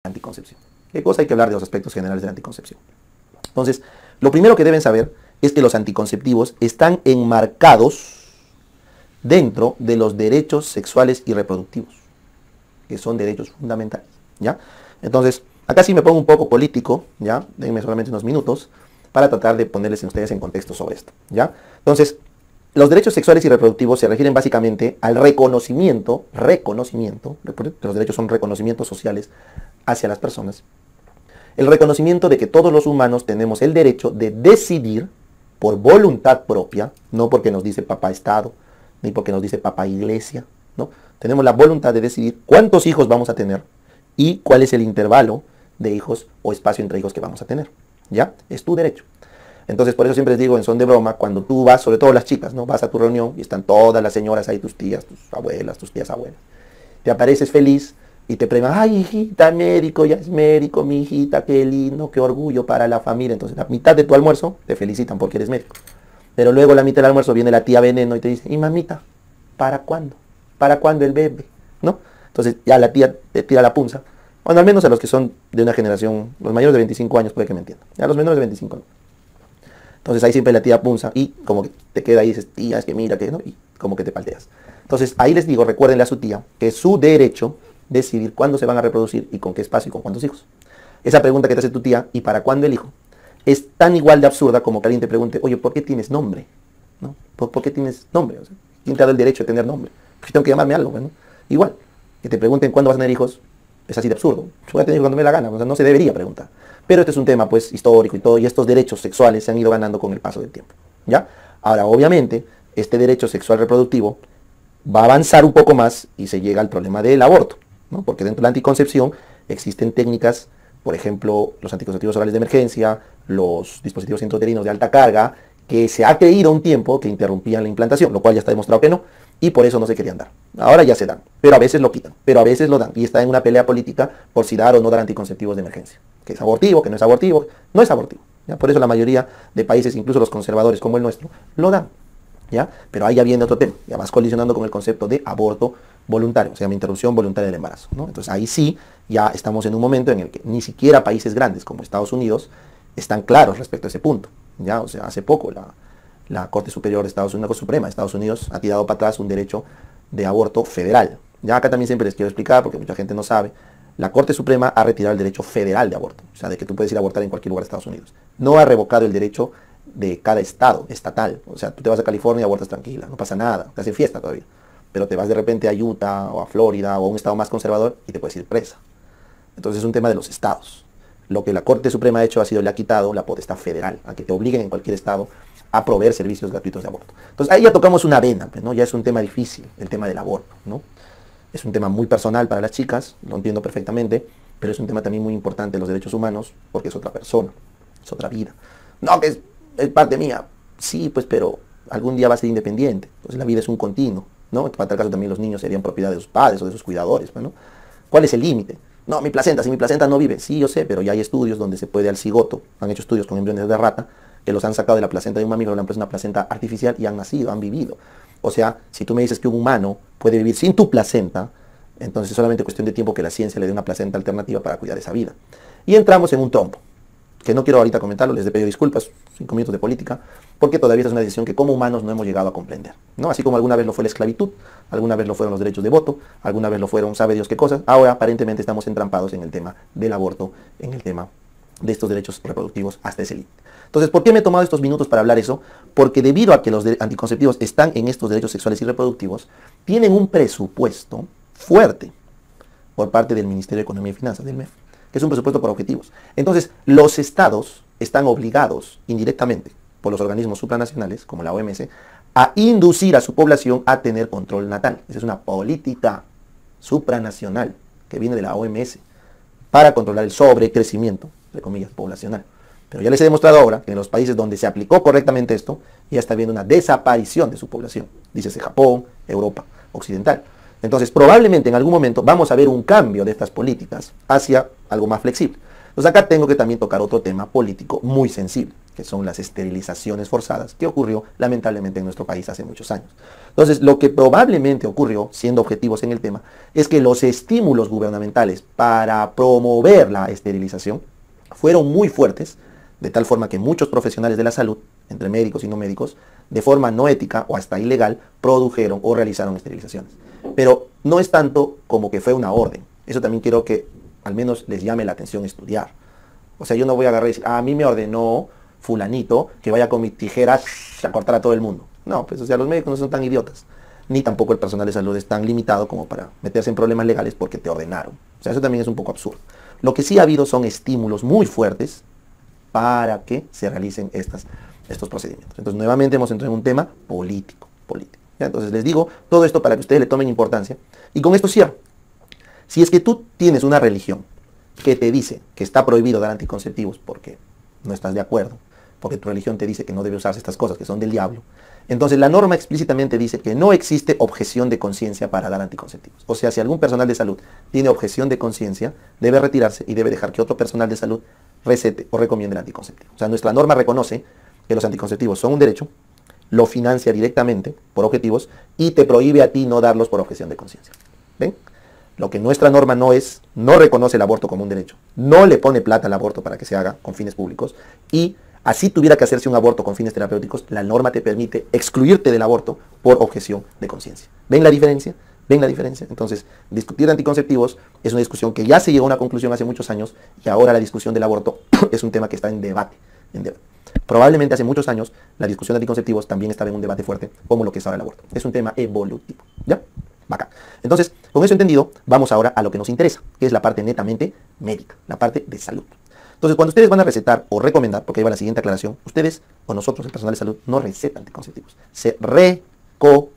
anticoncepción. ¿Qué cosa? Hay que hablar de los aspectos generales de la anticoncepción. Entonces, lo primero que deben saber es que los anticonceptivos están enmarcados dentro de los derechos sexuales y reproductivos, que son derechos fundamentales, ¿ya? Entonces, acá sí me pongo un poco político, ¿ya? Denme solamente unos minutos para tratar de ponerles a ustedes en contexto sobre esto, ¿ya? Entonces, los derechos sexuales y reproductivos se refieren básicamente al reconocimiento, los derechos son reconocimientos sociales hacia las personas, el reconocimiento de que todos los humanos tenemos el derecho de decidir por voluntad propia, no porque nos dice papá Estado, ni porque nos dice papá Iglesia, ¿no? Tenemos la voluntad de decidir cuántos hijos vamos a tener y cuál es el intervalo de hijos o espacio entre hijos que vamos a tener, ¿ya? Es tu derecho. Entonces, por eso siempre les digo en son de broma, cuando tú vas, sobre todo las chicas, ¿no? Vas a tu reunión y están todas las señoras ahí, tus tías, tus abuelas, tus tías abuelas. Te apareces feliz y te premian, ay hijita, médico, ya es médico, mi hijita, qué lindo, qué orgullo para la familia. Entonces, la mitad de tu almuerzo te felicitan porque eres médico. Pero luego la mitad del almuerzo viene la tía veneno y te dice, y mamita, ¿para cuándo? ¿Para cuándo el bebé? ¿No? Entonces ya la tía te tira la punza. Bueno, al menos a los que son de una generación, los mayores de 25 años puede que me entiendan. A los menores de 25 no. Entonces ahí siempre la tía punza y como que te queda ahí y dices, tía, es que mira, que no, y como que te palteas. Entonces ahí les digo, recuérdenle a su tía que es su derecho decidir cuándo se van a reproducir y con qué espacio y con cuántos hijos. Esa pregunta que te hace tu tía, ¿y para cuándo el hijo? Es tan igual de absurda como que alguien te pregunte, oye, ¿por qué tienes nombre? ¿No? ¿Por qué tienes nombre? O sea, ¿quién te ha dado el derecho de tener nombre? Pues tengo que llamarme algo, ¿no? Igual, que te pregunten cuándo vas a tener hijos, es así de absurdo. Yo voy a tener hijos cuando me la gana, o sea, no se debería preguntar. Pero este es un tema, pues, histórico y todo, y estos derechos sexuales se han ido ganando con el paso del tiempo, ¿ya? Ahora, obviamente, este derecho sexual reproductivo va a avanzar un poco más y se llega al problema del aborto, ¿no? Porque dentro de la anticoncepción existen técnicas, por ejemplo, los anticonceptivos orales de emergencia, los dispositivos intrauterinos de alta carga, que se ha creído un tiempo que interrumpían la implantación, lo cual ya está demostrado que no, y por eso no se querían dar. Ahora ya se dan, pero a veces lo quitan, pero a veces lo dan, y está en una pelea política por si dar o no dar anticonceptivos de emergencia. Que es abortivo, que no es abortivo, no es abortivo, ¿ya? Por eso la mayoría de países, incluso los conservadores como el nuestro, lo dan, ¿ya? Pero ahí ya viene otro tema, ya vas colisionando con el concepto de aborto voluntario, se llama interrupción voluntaria del embarazo, ¿no? Entonces ahí sí, ya estamos en un momento en el que ni siquiera países grandes como Estados Unidos están claros respecto a ese punto, ¿ya? O sea, hace poco la Corte Superior de Estados Unidos, la Corte Suprema de Estados Unidos ha tirado para atrás un derecho de aborto federal. Ya acá también siempre les quiero explicar, porque mucha gente no sabe, la Corte Suprema ha retirado el derecho federal de aborto, o sea, de que tú puedes ir a abortar en cualquier lugar de Estados Unidos. No ha revocado el derecho de cada estado, estatal. O sea, tú te vas a California y abortas tranquila, no pasa nada, te hacen fiesta todavía. Pero te vas de repente a Utah o a Florida o a un estado más conservador y te puedes ir presa. Entonces es un tema de los estados. Lo que la Corte Suprema ha hecho ha sido, le ha quitado la potestad federal, a que te obliguen en cualquier estado a proveer servicios gratuitos de aborto. Entonces ahí ya tocamos una vena, pues, ¿no? Ya es un tema difícil, el tema del aborto, ¿no? Es un tema muy personal para las chicas, lo entiendo perfectamente, pero es un tema también muy importante en los derechos humanos, porque es otra persona, es otra vida. No, que es parte mía. Sí, pues, pero algún día va a ser independiente. Entonces la vida es un continuo, ¿no? Para tal caso también los niños serían propiedad de sus padres o de sus cuidadores, ¿no? ¿Cuál es el límite? No, mi placenta, si mi placenta no vive. Sí, yo sé, pero ya hay estudios donde se puede al cigoto, han hecho estudios con embriones de rata, que los han sacado de la placenta de un mamífero, una placenta artificial y han nacido, han vivido. O sea, si tú me dices que un humano puede vivir sin tu placenta, entonces es solamente cuestión de tiempo que la ciencia le dé una placenta alternativa para cuidar esa vida. Y entramos en un trompo, que no quiero ahorita comentarlo, les pido disculpas, 5 minutos de política, porque todavía es una decisión que como humanos no hemos llegado a comprender, ¿no? Así como alguna vez lo fue la esclavitud, alguna vez lo fueron los derechos de voto, alguna vez lo fueron sabe Dios qué cosas, ahora aparentemente estamos entrampados en el tema del aborto, en el tema de estos derechos reproductivos hasta ese límite. Entonces, ¿por qué me he tomado estos minutos para hablar eso? Porque debido a que los anticonceptivos están en estos derechos sexuales y reproductivos, tienen un presupuesto fuerte por parte del Ministerio de Economía y Finanzas, del MEF, que es un presupuesto por objetivos. Entonces, los estados están obligados indirectamente por los organismos supranacionales, como la OMS, a inducir a su población a tener control natal. Esa es una política supranacional que viene de la OMS para controlar el sobrecrecimiento, entre comillas, poblacional. Pero ya les he demostrado ahora que en los países donde se aplicó correctamente esto, ya está habiendo una desaparición de su población. Dícese Japón, Europa Occidental. Entonces, probablemente en algún momento vamos a ver un cambio de estas políticas hacia algo más flexible. Entonces acá tengo que también tocar otro tema político muy sensible, que que son las esterilizaciones forzadas, que ocurrió lamentablemente en nuestro país hace muchos años. Entonces, lo que probablemente ocurrió, siendo objetivos en el tema, es que los estímulos gubernamentales para promover la esterilización fueron muy fuertes, de tal forma que muchos profesionales de la salud, entre médicos y no médicos, de forma no ética o hasta ilegal, produjeron o realizaron esterilizaciones. Pero no es tanto como que fue una orden. Eso también quiero que al menos les llame la atención estudiar. O sea, yo no voy a agarrar y decir, a mí me ordenó fulanito que vaya con mi tijera a cortar a todo el mundo. No, pues o sea, los médicos no son tan idiotas. Ni tampoco el personal de salud es tan limitado como para meterse en problemas legales porque te ordenaron. O sea, eso también es un poco absurdo. Lo que sí ha habido son estímulos muy fuertes para que se realicen estos procedimientos. Entonces, nuevamente hemos entrado en un tema político. ¿Ya? Entonces, les digo todo esto para que ustedes le tomen importancia. Y con esto cierro. Si es que tú tienes una religión que te dice que está prohibido dar anticonceptivos porque no estás de acuerdo, porque tu religión te dice que no debe usarse estas cosas que son del diablo, entonces la norma explícitamente dice que no existe objeción de conciencia para dar anticonceptivos. O sea, si algún personal de salud tiene objeción de conciencia, debe retirarse y debe dejar que otro personal de salud recete o recomiende el anticonceptivo. O sea, nuestra norma reconoce que los anticonceptivos son un derecho, lo financia directamente por objetivos y te prohíbe a ti no darlos por objeción de conciencia. ¿Ven? Lo que nuestra norma no reconoce el aborto como un derecho, no le pone plata al aborto para que se haga con fines públicos, y así tuviera que hacerse un aborto con fines terapéuticos, la norma te permite excluirte del aborto por objeción de conciencia. ¿Ven la diferencia? ¿Ven la diferencia? Entonces, discutir de anticonceptivos es una discusión que ya se llegó a una conclusión hace muchos años, y ahora la discusión del aborto es un tema que está en debate. Probablemente hace muchos años la discusión de anticonceptivos también estaba en un debate fuerte, como lo que es ahora el aborto. Es un tema evolutivo. ¿Ya? Bacán. Entonces, con eso entendido, vamos ahora a lo que nos interesa, que es la parte netamente médica, la parte de salud. Entonces, cuando ustedes van a recetar o recomendar, porque ahí va la siguiente aclaración, ustedes o nosotros, el personal de salud, no recetan anticonceptivos. Se recomienda,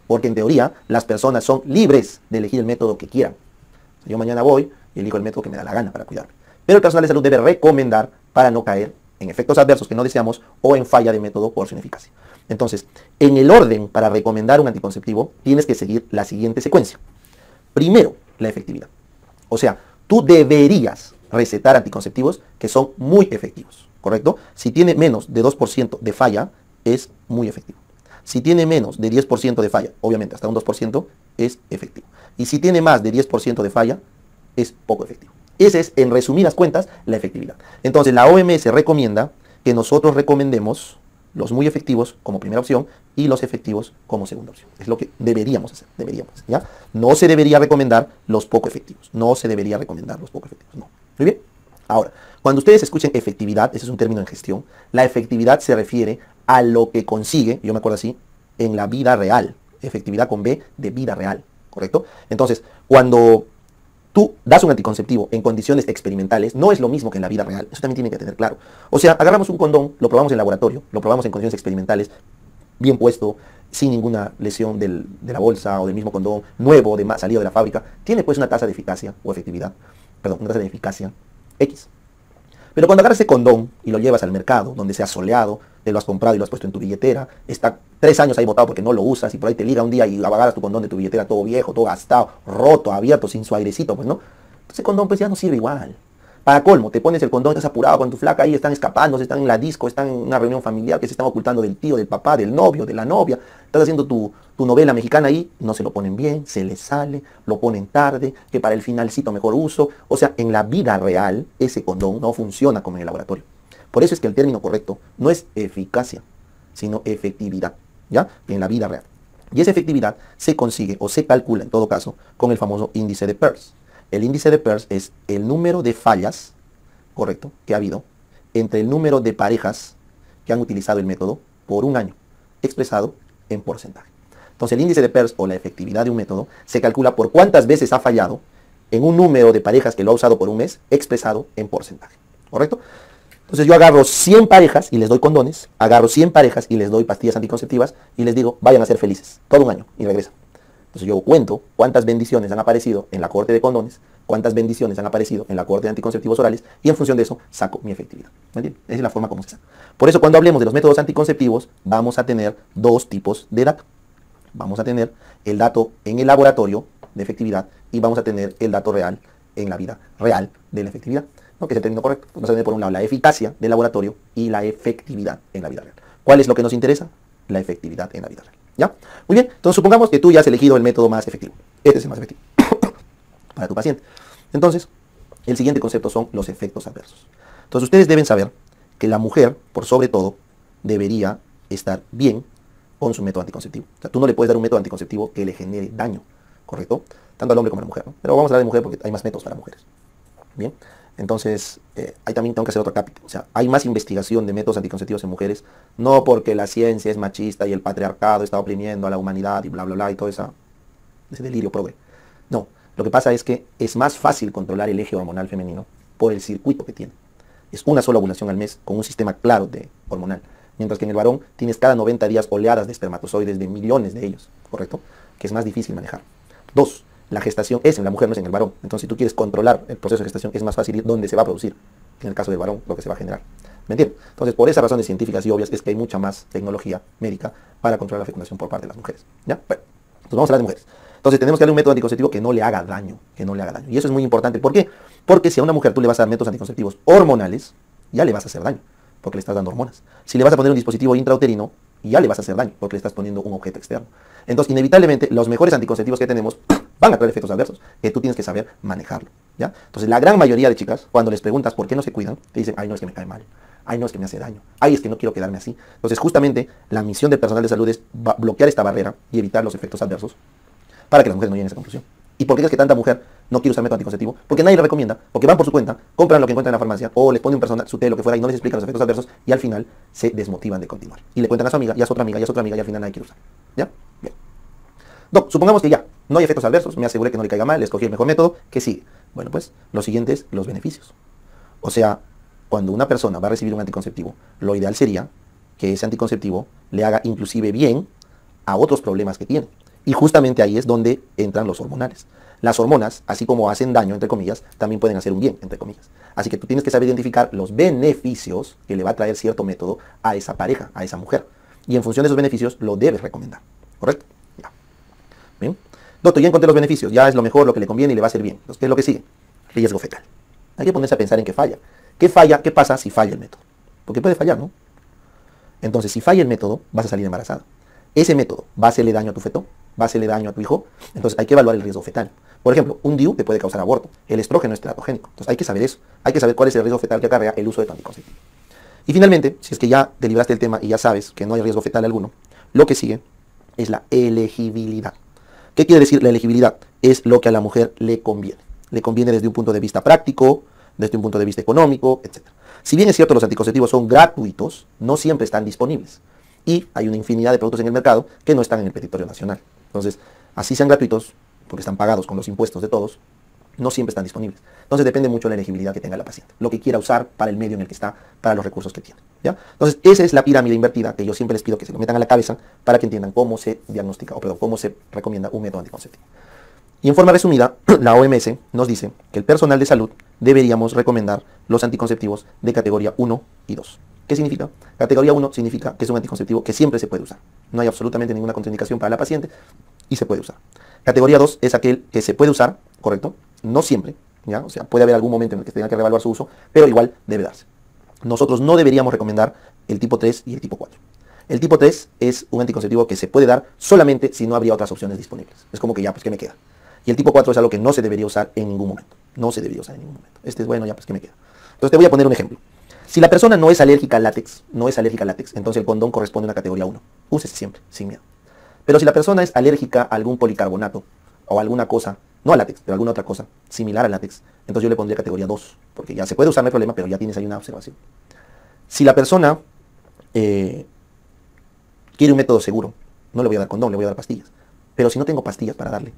porque en teoría las personas son libres de elegir el método que quieran. O sea, yo mañana voy y elijo el método que me da la gana para cuidarme. Pero el personal de salud debe recomendar para no caer en efectos adversos que no deseamos o en falla de método por su ineficacia. Entonces, en el orden para recomendar un anticonceptivo, tienes que seguir la siguiente secuencia. Primero, la efectividad. O sea, tú deberías recetar anticonceptivos que son muy efectivos, ¿correcto? Si tiene menos de 2% de falla, es muy efectivo. Si tiene menos de 10% de falla, obviamente hasta un 2%, es efectivo. Y si tiene más de 10% de falla, es poco efectivo. Esa es, en resumidas cuentas, la efectividad. Entonces, la OMS recomienda que nosotros recomendemos los muy efectivos como primera opción y los efectivos como segunda opción. Es lo que deberíamos hacer, ¿ya? No se debería recomendar los poco efectivos. No. Muy bien. Ahora, cuando ustedes escuchen efectividad, ese es un término en gestión, la efectividad se refiere a lo que consigue, yo me acuerdo así, en la vida real. Efectividad con B de vida real, ¿correcto? Entonces, cuando tú das un anticonceptivo en condiciones experimentales, no es lo mismo que en la vida real. Eso también tiene que tener claro. O sea, agarramos un condón, lo probamos en laboratorio, lo probamos en condiciones experimentales, bien puesto, sin ninguna lesión de la bolsa o del mismo condón, nuevo, salido de la fábrica. Tiene pues una tasa de eficacia o efectividad, perdón, una tasa de eficacia X. Pero cuando agarras ese condón y lo llevas al mercado, donde se ha soleado, te lo has comprado y lo has puesto en tu billetera, está 3 años ahí botado porque no lo usas y por ahí te liga un día y agarras tu condón de tu billetera todo viejo, todo gastado, roto, abierto, sin su airecito, pues no. Ese condón pues ya no sirve igual. Para colmo, te pones el condón, estás apurado con tu flaca, ahí están escapándose, están en la disco, están en una reunión familiar que se están ocultando del tío, del papá, del novio, de la novia. Estás haciendo tu novela mexicana ahí, no se lo ponen bien, se les sale, lo ponen tarde, que para el finalcito mejor uso. O sea, en la vida real, ese condón no funciona como en el laboratorio. Por eso es que el término correcto no es eficacia, sino efectividad, ¿ya? En la vida real. Y esa efectividad se consigue o se calcula, en todo caso, con el famoso índice de Peirce. El índice de Peirce es el número de fallas, correcto, que ha habido entre el número de parejas que han utilizado el método por un año, expresado en porcentaje. Entonces el índice de Peirce o la efectividad de un método se calcula por cuántas veces ha fallado en un número de parejas que lo ha usado por un mes, expresado en porcentaje, ¿correcto? Entonces yo agarro 100 parejas y les doy condones, agarro 100 parejas y les doy pastillas anticonceptivas y les digo, vayan a ser felices, todo un año, y regresan. Entonces yo cuento cuántas bendiciones han aparecido en la corte de condones, cuántas bendiciones han aparecido en la corte de anticonceptivos orales, y en función de eso saco mi efectividad. ¿Me entiendes? Esa es la forma como se saca. Por eso cuando hablemos de los métodos anticonceptivos, vamos a tener dos tipos de datos. Vamos a tener el dato en el laboratorio de efectividad y vamos a tener el dato real en la vida real de la efectividad. ¿no? Que es el término correcto. Vamos a tener por un lado la eficacia del laboratorio y la efectividad en la vida real. ¿Cuál es lo que nos interesa? La efectividad en la vida real. ¿Ya? Muy bien, entonces supongamos que tú ya has elegido el método más efectivo. Este es el más efectivo para tu paciente. Entonces, el siguiente concepto son los efectos adversos. Entonces ustedes deben saber que la mujer, por sobre todo, debería estar bien con su método anticonceptivo. O sea, tú no le puedes dar un método anticonceptivo que le genere daño, ¿correcto? Tanto al hombre como a la mujer, ¿no? Pero vamos a hablar de mujer porque hay más métodos para mujeres. Bien, entonces ahí también tengo que hacer otro capítulo. O sea, hay más investigación de métodos anticonceptivos en mujeres, no porque la ciencia es machista y el patriarcado está oprimiendo a la humanidad y bla, bla, bla, y todo ese delirio progre. No, lo que pasa es que es más fácil controlar el eje hormonal femenino por el circuito que tiene. Es una sola ovulación al mes con un sistema claro de hormonal. Mientras que en el varón tienes cada 90 días oleadas de espermatozoides de millones de ellos, ¿correcto? Que es más difícil manejar. 2. La gestación es en la mujer, no es en el varón. Entonces, si tú quieres controlar el proceso de gestación, es más fácil ir donde se va a producir. En el caso del varón, lo que se va a generar. ¿Me entiendes? Entonces, por esas razones científicas y obvias, es que hay mucha más tecnología médica para controlar la fecundación por parte de las mujeres. ¿Ya? Bueno, entonces vamos a hablar de mujeres. Entonces, tenemos que darle un método anticonceptivo que no le haga daño. Que no le haga daño. Y eso es muy importante. ¿Por qué? Porque si a una mujer tú le vas a dar métodos anticonceptivos hormonales, ya le vas a hacer daño, porque le estás dando hormonas. Si le vas a poner un dispositivo intrauterino, ya le vas a hacer daño, porque le estás poniendo un objeto externo. Entonces, inevitablemente, los mejores anticonceptivos que tenemos van a traer efectos adversos, que tú tienes que saber manejarlo, ¿ya? Entonces, la gran mayoría de chicas, cuando les preguntas por qué no se cuidan, te dicen, ay, no, es que me cae mal, ay, no, es que me hace daño, ay, es que no quiero quedarme así. Entonces, justamente, la misión del personal de salud es bloquear esta barrera y evitar los efectos adversos para que las mujeres no lleguen a esa conclusión. ¿Y por qué es que tanta mujer no quiere usar método anticonceptivo? Porque nadie le recomienda, porque van por su cuenta, compran lo que encuentran en la farmacia, o les pone un personal, su té, lo que fuera, y no les explica los efectos adversos, y al final se desmotivan de continuar. Y le cuentan a su amiga, y a su otra amiga, y a su otra amiga, y al final nadie quiere usar. ¿Ya? Bien. Doc, supongamos que ya, no hay efectos adversos, me aseguré que no le caiga mal, le escogí el mejor método, ¿qué sigue? Bueno, pues, lo siguiente es los beneficios. O sea, cuando una persona va a recibir un anticonceptivo, lo ideal sería que ese anticonceptivo le haga inclusive bien a otros problemas que tiene. Y justamente ahí es donde entran los hormonales. Las hormonas, así como hacen daño, entre comillas, también pueden hacer un bien, entre comillas. Así que tú tienes que saber identificar los beneficios que le va a traer cierto método a esa pareja, a esa mujer. Y en función de esos beneficios, lo debes recomendar. ¿Correcto? Ya. Bien. Doctor, ya encontré los beneficios, ya es lo mejor, lo que le conviene y le va a hacer bien. Entonces, ¿qué es lo que sigue? Riesgo fetal. Hay que ponerse a pensar en qué falla. ¿Qué falla? ¿Qué pasa si falla el método? Porque puede fallar, ¿no? Entonces, si falla el método, vas a salir embarazada. Ese método va a hacerle daño a tu feto, va a hacerle daño a tu hijo. Entonces, hay que evaluar el riesgo fetal. Por ejemplo, un DIU te puede causar aborto. El estrógeno es teratogénico. Entonces, hay que saber eso. Hay que saber cuál es el riesgo fetal que acarrea el uso de tu anticonceptivo. Y finalmente, si es que ya te libraste del tema y ya sabes que no hay riesgo fetal alguno, lo que sigue es la elegibilidad. ¿Qué quiere decir la elegibilidad? Es lo que a la mujer le conviene. Le conviene desde un punto de vista práctico, desde un punto de vista económico, etc. Si bien es cierto, los anticonceptivos son gratuitos, no siempre están disponibles. Y hay una infinidad de productos en el mercado que no están en el petitorio nacional. Entonces, así sean gratuitos, porque están pagados con los impuestos de todos, no siempre están disponibles. Entonces depende mucho de la elegibilidad que tenga la paciente, lo que quiera usar para el medio en el que está, para los recursos que tiene. ¿Ya? Entonces esa es la pirámide invertida que yo siempre les pido que se lo metan a la cabeza para que entiendan cómo se diagnostica, o perdón, cómo se recomienda un método anticonceptivo. Y en forma resumida, la OMS nos dice que el personal de salud deberíamos recomendar los anticonceptivos de categoría 1 y 2. ¿Qué significa? Categoría 1 significa que es un anticonceptivo que siempre se puede usar. No hay absolutamente ninguna contraindicación para la paciente y se puede usar. Categoría 2 es aquel que se puede usar, ¿correcto? No siempre, ¿ya? O sea, puede haber algún momento en el que se tenga que reevaluar su uso, pero igual debe darse. Nosotros no deberíamos recomendar el tipo 3 y el tipo 4. El tipo 3 es un anticonceptivo que se puede dar solamente si no habría otras opciones disponibles. Es como que ya, pues, ¿qué me queda? Y el tipo 4 es algo que no se debería usar en ningún momento. No se debería usar en ningún momento. Este es bueno, ya, pues, ¿qué me queda? Entonces te voy a poner un ejemplo. Si la persona no es alérgica al látex, entonces el condón corresponde a una categoría 1. Úsese siempre, sin miedo. Pero si la persona es alérgica a algún policarbonato o alguna cosa, no al látex, pero alguna otra cosa similar al látex, entonces yo le pondría categoría 2, porque ya se puede usar, no hay problema, pero ya tienes ahí una observación. Si la persona quiere un método seguro, no le voy a dar condón, le voy a dar pastillas. Pero si no tengo pastillas para darle,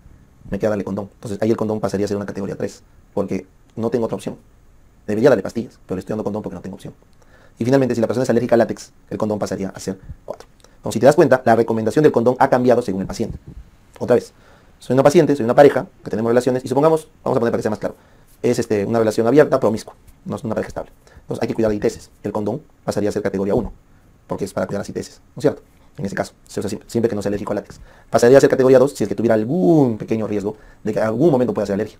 me queda darle condón. Entonces ahí el condón pasaría a ser una categoría 3, porque no tengo otra opción. Debería darle pastillas, pero le estoy dando condón porque no tengo opción. Y finalmente, si la persona es alérgica al látex, el condón pasaría a ser 4. Entonces, si te das cuenta, la recomendación del condón ha cambiado según el paciente. Otra vez, soy una paciente, soy una pareja, que tenemos relaciones, y supongamos, vamos a poner para que sea más claro, es una relación abierta, promiscua, no es una pareja estable. Entonces hay que cuidar de ITS. El condón pasaría a ser categoría 1, porque es para cuidar las ITS, ¿no es cierto? En ese caso, se usa siempre que no sea alérgico al látex. Pasaría a ser categoría 2 si es que tuviera algún pequeño riesgo de que en algún momento pueda ser alergia.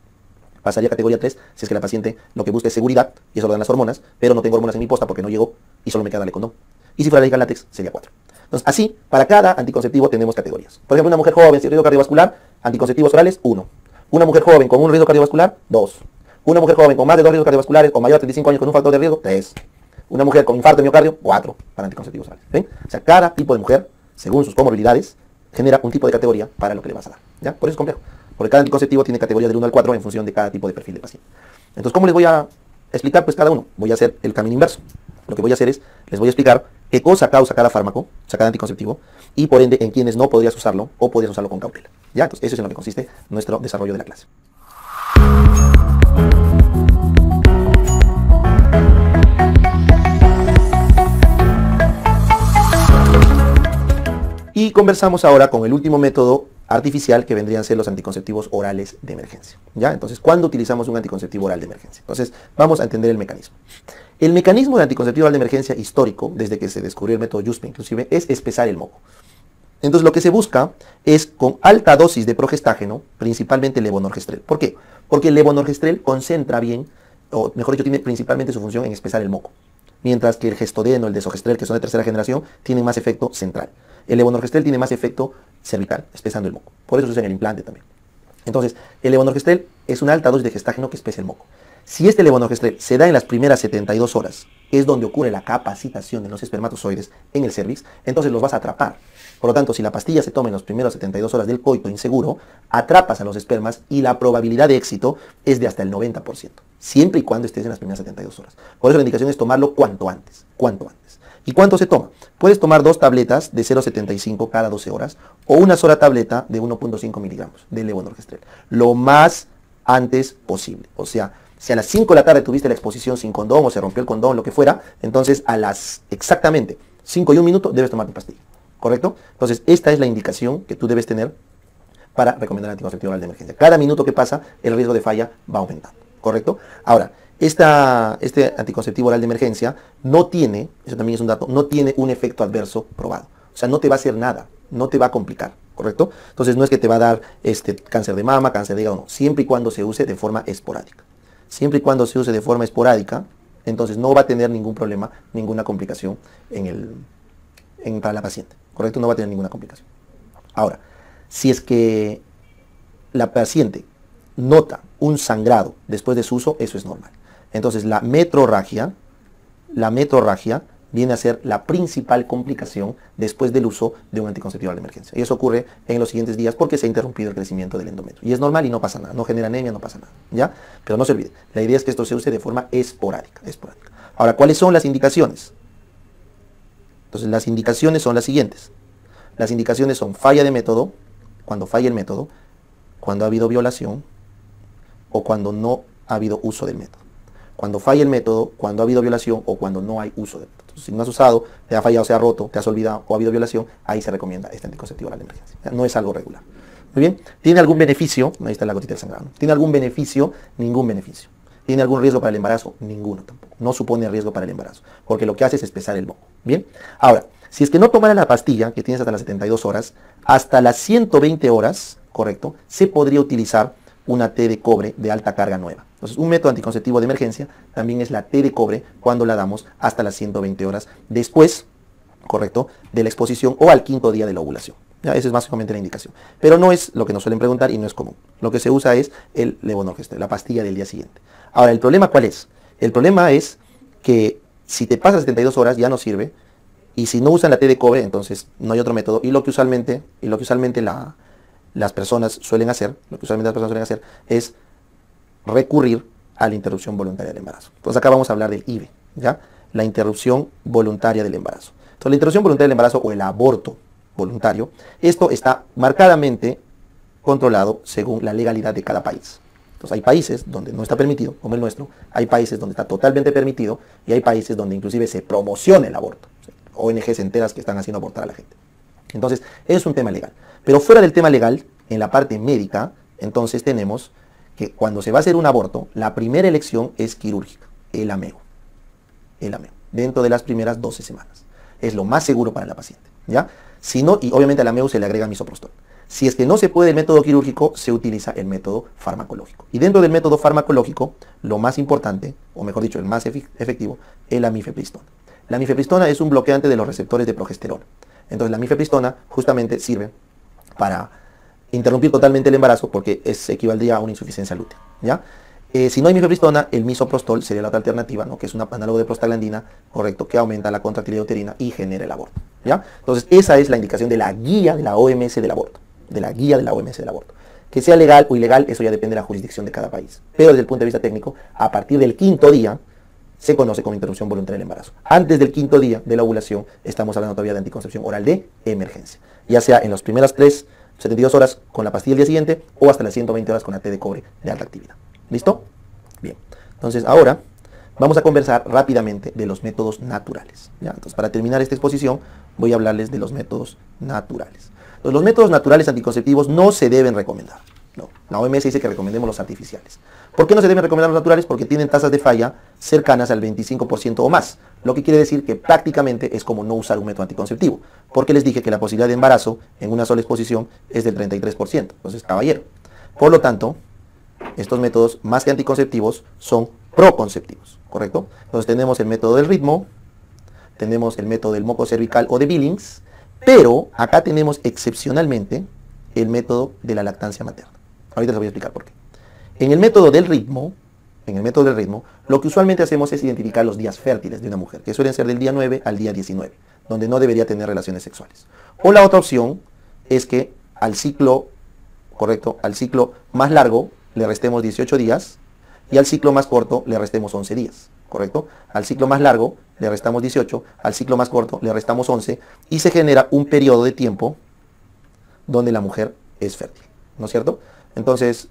Pasaría a categoría 3 si es que la paciente lo que busca es seguridad, y eso lo dan las hormonas, pero no tengo hormonas en mi posta porque no llegó y solo me queda darle condón. Y si fuera alérgica al látex, sería 4. Entonces, así, para cada anticonceptivo tenemos categorías. Por ejemplo, una mujer joven sin riesgo cardiovascular, anticonceptivos orales, 1. Una mujer joven con un riesgo cardiovascular, 2. Una mujer joven con más de 2 riesgos cardiovasculares o mayor a 35 años con un factor de riesgo, 3. Una mujer con infarto de miocardio, 4 para anticonceptivos orales. ¿Ven? O sea, cada tipo de mujer, según sus comorbilidades, genera un tipo de categoría para lo que le vas a dar. ¿Ya? Por eso es complejo. Porque cada anticonceptivo tiene categoría del 1 al 4 en función de cada tipo de perfil de paciente. Entonces, ¿cómo les voy a explicar? Pues cada uno. Voy a hacer el camino inverso. Lo que voy a hacer es, les voy a explicar qué cosa causa cada fármaco, o sea, cada anticonceptivo, y por ende en quienes no podrías usarlo o podrías usarlo con cautela. ¿Ya? Entonces, eso es en lo que consiste nuestro desarrollo de la clase. Y conversamos ahora con el último método artificial que vendrían a ser los anticonceptivos orales de emergencia. ¿Ya? Entonces, ¿cuándo utilizamos un anticonceptivo oral de emergencia? Entonces, vamos a entender el mecanismo. El mecanismo del anticonceptivo oral de emergencia histórico, desde que se descubrió el método Yuspe inclusive, es espesar el moco. Entonces, lo que se busca es con alta dosis de progestágeno, principalmente levonorgestrel. ¿Por qué? Porque el levonorgestrel concentra bien, o mejor dicho, tiene principalmente su función en espesar el moco. Mientras que el gestodeno, el desogestrel, que son de tercera generación, tienen más efecto central. El levonorgestrel tiene más efecto cervical, espesando el moco. Por eso se usa en el implante también. Entonces, el levonorgestrel es una alta dosis de gestágeno que espesa el moco. Si este levonorgestrel se da en las primeras 72 horas, que es donde ocurre la capacitación de los espermatozoides en el cervix, entonces los vas a atrapar. Por lo tanto, si la pastilla se toma en las primeras 72 horas del coito inseguro, atrapas a los espermas y la probabilidad de éxito es de hasta el 90%, siempre y cuando estés en las primeras 72 horas. Por eso la indicación es tomarlo cuanto antes, cuanto antes. ¿Y cuánto se toma? Puedes tomar 2 tabletas de 0,75 cada 12 horas o una sola tableta de 1,5 miligramos de levonorgestrel. Lo más antes posible. O sea, si a las 5 de la tarde tuviste la exposición sin condón o se rompió el condón, lo que fuera, entonces a las exactamente 5 y 1 minuto debes tomar tu pastilla. ¿Correcto? Entonces, esta es la indicación que tú debes tener para recomendar el anticonceptivo oral de emergencia. Cada minuto que pasa, el riesgo de falla va aumentando. ¿Correcto? Ahora, este anticonceptivo oral de emergencia no tiene, eso también es un dato, no tiene un efecto adverso probado. O sea, no te va a hacer nada, no te va a complicar, ¿correcto? Entonces no es que te va a dar cáncer de mama, cáncer de hígado, no. Siempre y cuando se use de forma esporádica. Siempre y cuando se use de forma esporádica, entonces no va a tener ningún problema, ninguna complicación para la paciente, ¿correcto? No va a tener ninguna complicación. Ahora, si es que la paciente nota un sangrado después de su uso, eso es normal. Entonces la metrorragia viene a ser la principal complicación después del uso de un anticonceptivo oral de emergencia. Y eso ocurre en los siguientes días porque se ha interrumpido el crecimiento del endometrio. Y es normal y no pasa nada, no genera anemia, no pasa nada, ¿ya? Pero no se olvide, la idea es que esto se use de forma esporádica. Ahora, ¿cuáles son las indicaciones? Entonces las indicaciones son las siguientes. Las indicaciones son falla de método, cuando falla el método, cuando ha habido violación o cuando no ha habido uso del método. Cuando falla el método, cuando ha habido violación o cuando no hay uso del método. Entonces, si no has usado, te ha fallado, se ha roto, te has olvidado o ha habido violación, ahí se recomienda este anticonceptivo oral de emergencia. No es algo regular. Muy bien. ¿Tiene algún beneficio? Ahí está la gotita del sangrado. ¿Tiene algún beneficio? Ningún beneficio. ¿Tiene algún riesgo para el embarazo? Ninguno tampoco. No supone riesgo para el embarazo, porque lo que hace es espesar el moco. Bien. Ahora, si es que no tomara la pastilla, que tienes hasta las 72 horas, hasta las 120 horas, correcto, se podría utilizar una T de cobre de alta carga nueva. Entonces, un método anticonceptivo de emergencia también es la T de cobre cuando la damos hasta las 120 horas después, correcto, de la exposición o al 5.º día de la ovulación. Ya, esa es básicamente la indicación. Pero no es lo que nos suelen preguntar y no es común. Lo que se usa es el levonorgestrel, la pastilla del día siguiente. Ahora, ¿el problema cuál es? El problema es que si te pasas 72 horas ya no sirve, y si no usan la T de cobre, entonces no hay otro método. Y lo que usualmente las personas suelen hacer, es recurrir a la interrupción voluntaria del embarazo. Entonces acá vamos a hablar del IVE, ¿ya? La interrupción voluntaria del embarazo. Entonces la interrupción voluntaria del embarazo o el aborto voluntario, esto está marcadamente controlado según la legalidad de cada país. Entonces hay países donde no está permitido, como el nuestro, hay países donde está totalmente permitido y hay países donde inclusive se promociona el aborto. ONGs enteras que están haciendo abortar a la gente. Entonces, es un tema legal. Pero fuera del tema legal, en la parte médica, entonces tenemos que cuando se va a hacer un aborto, la primera elección es quirúrgica, el AMEO, dentro de las primeras 12 semanas. Es lo más seguro para la paciente, ¿ya? Si no, y obviamente al AMEO se le agrega misoprostol. Si es que no se puede el método quirúrgico, se utiliza el método farmacológico. Y dentro del método farmacológico, lo más importante, o mejor dicho, el más efectivo, es la mifepristona. La mifepristona es un bloqueante de los receptores de progesterona. Entonces la mifepristona justamente sirve para interrumpir totalmente el embarazo porque equivaldría a una insuficiencia lútea, ¿ya? Si no hay mifepristona, el misoprostol sería la otra alternativa, ¿no? Que es un análogo de prostaglandina, correcto, que aumenta la contractilidad uterina y genera el aborto, ¿ya? Entonces esa es la indicación de la guía de la OMS del aborto, Que sea legal o ilegal, eso ya depende de la jurisdicción de cada país. Pero desde el punto de vista técnico, a partir del 5.º día, se conoce como interrupción voluntaria del embarazo. Antes del 5.º día de la ovulación, estamos hablando todavía de anticoncepción oral de emergencia. Ya sea en las primeras 72 horas con la pastilla el día siguiente o hasta las 120 horas con la T de cobre de alta actividad. ¿Listo? Bien. Entonces ahora vamos a conversar rápidamente de los métodos naturales, ¿ya? Entonces para terminar esta exposición voy a hablarles de los métodos naturales. Entonces, los métodos naturales anticonceptivos no se deben recomendar. No. La OMS dice que recomendemos los artificiales. ¿Por qué no se deben recomendar los naturales? Porque tienen tasas de falla cercanas al 25% o más. Lo que quiere decir que prácticamente es como no usar un método anticonceptivo. Porque les dije que la posibilidad de embarazo en una sola exposición es del 33%. Entonces, caballero. Por lo tanto, estos métodos, más que anticonceptivos, son proconceptivos, ¿correcto? Entonces tenemos el método del ritmo, tenemos el método del moco cervical o de Billings, pero acá tenemos excepcionalmente el método de la lactancia materna. Ahorita les voy a explicar por qué. En el método del ritmo, lo que usualmente hacemos es identificar los días fértiles de una mujer, que suelen ser del día 9 al día 19, donde no debería tener relaciones sexuales. O la otra opción es que al ciclo, correcto, al ciclo más largo le restemos 18 días y al ciclo más corto le restemos 11 días, ¿correcto? Al ciclo más largo le restamos 18, al ciclo más corto le restamos 11 y se genera un periodo de tiempo donde la mujer es fértil, ¿no es cierto? Entonces,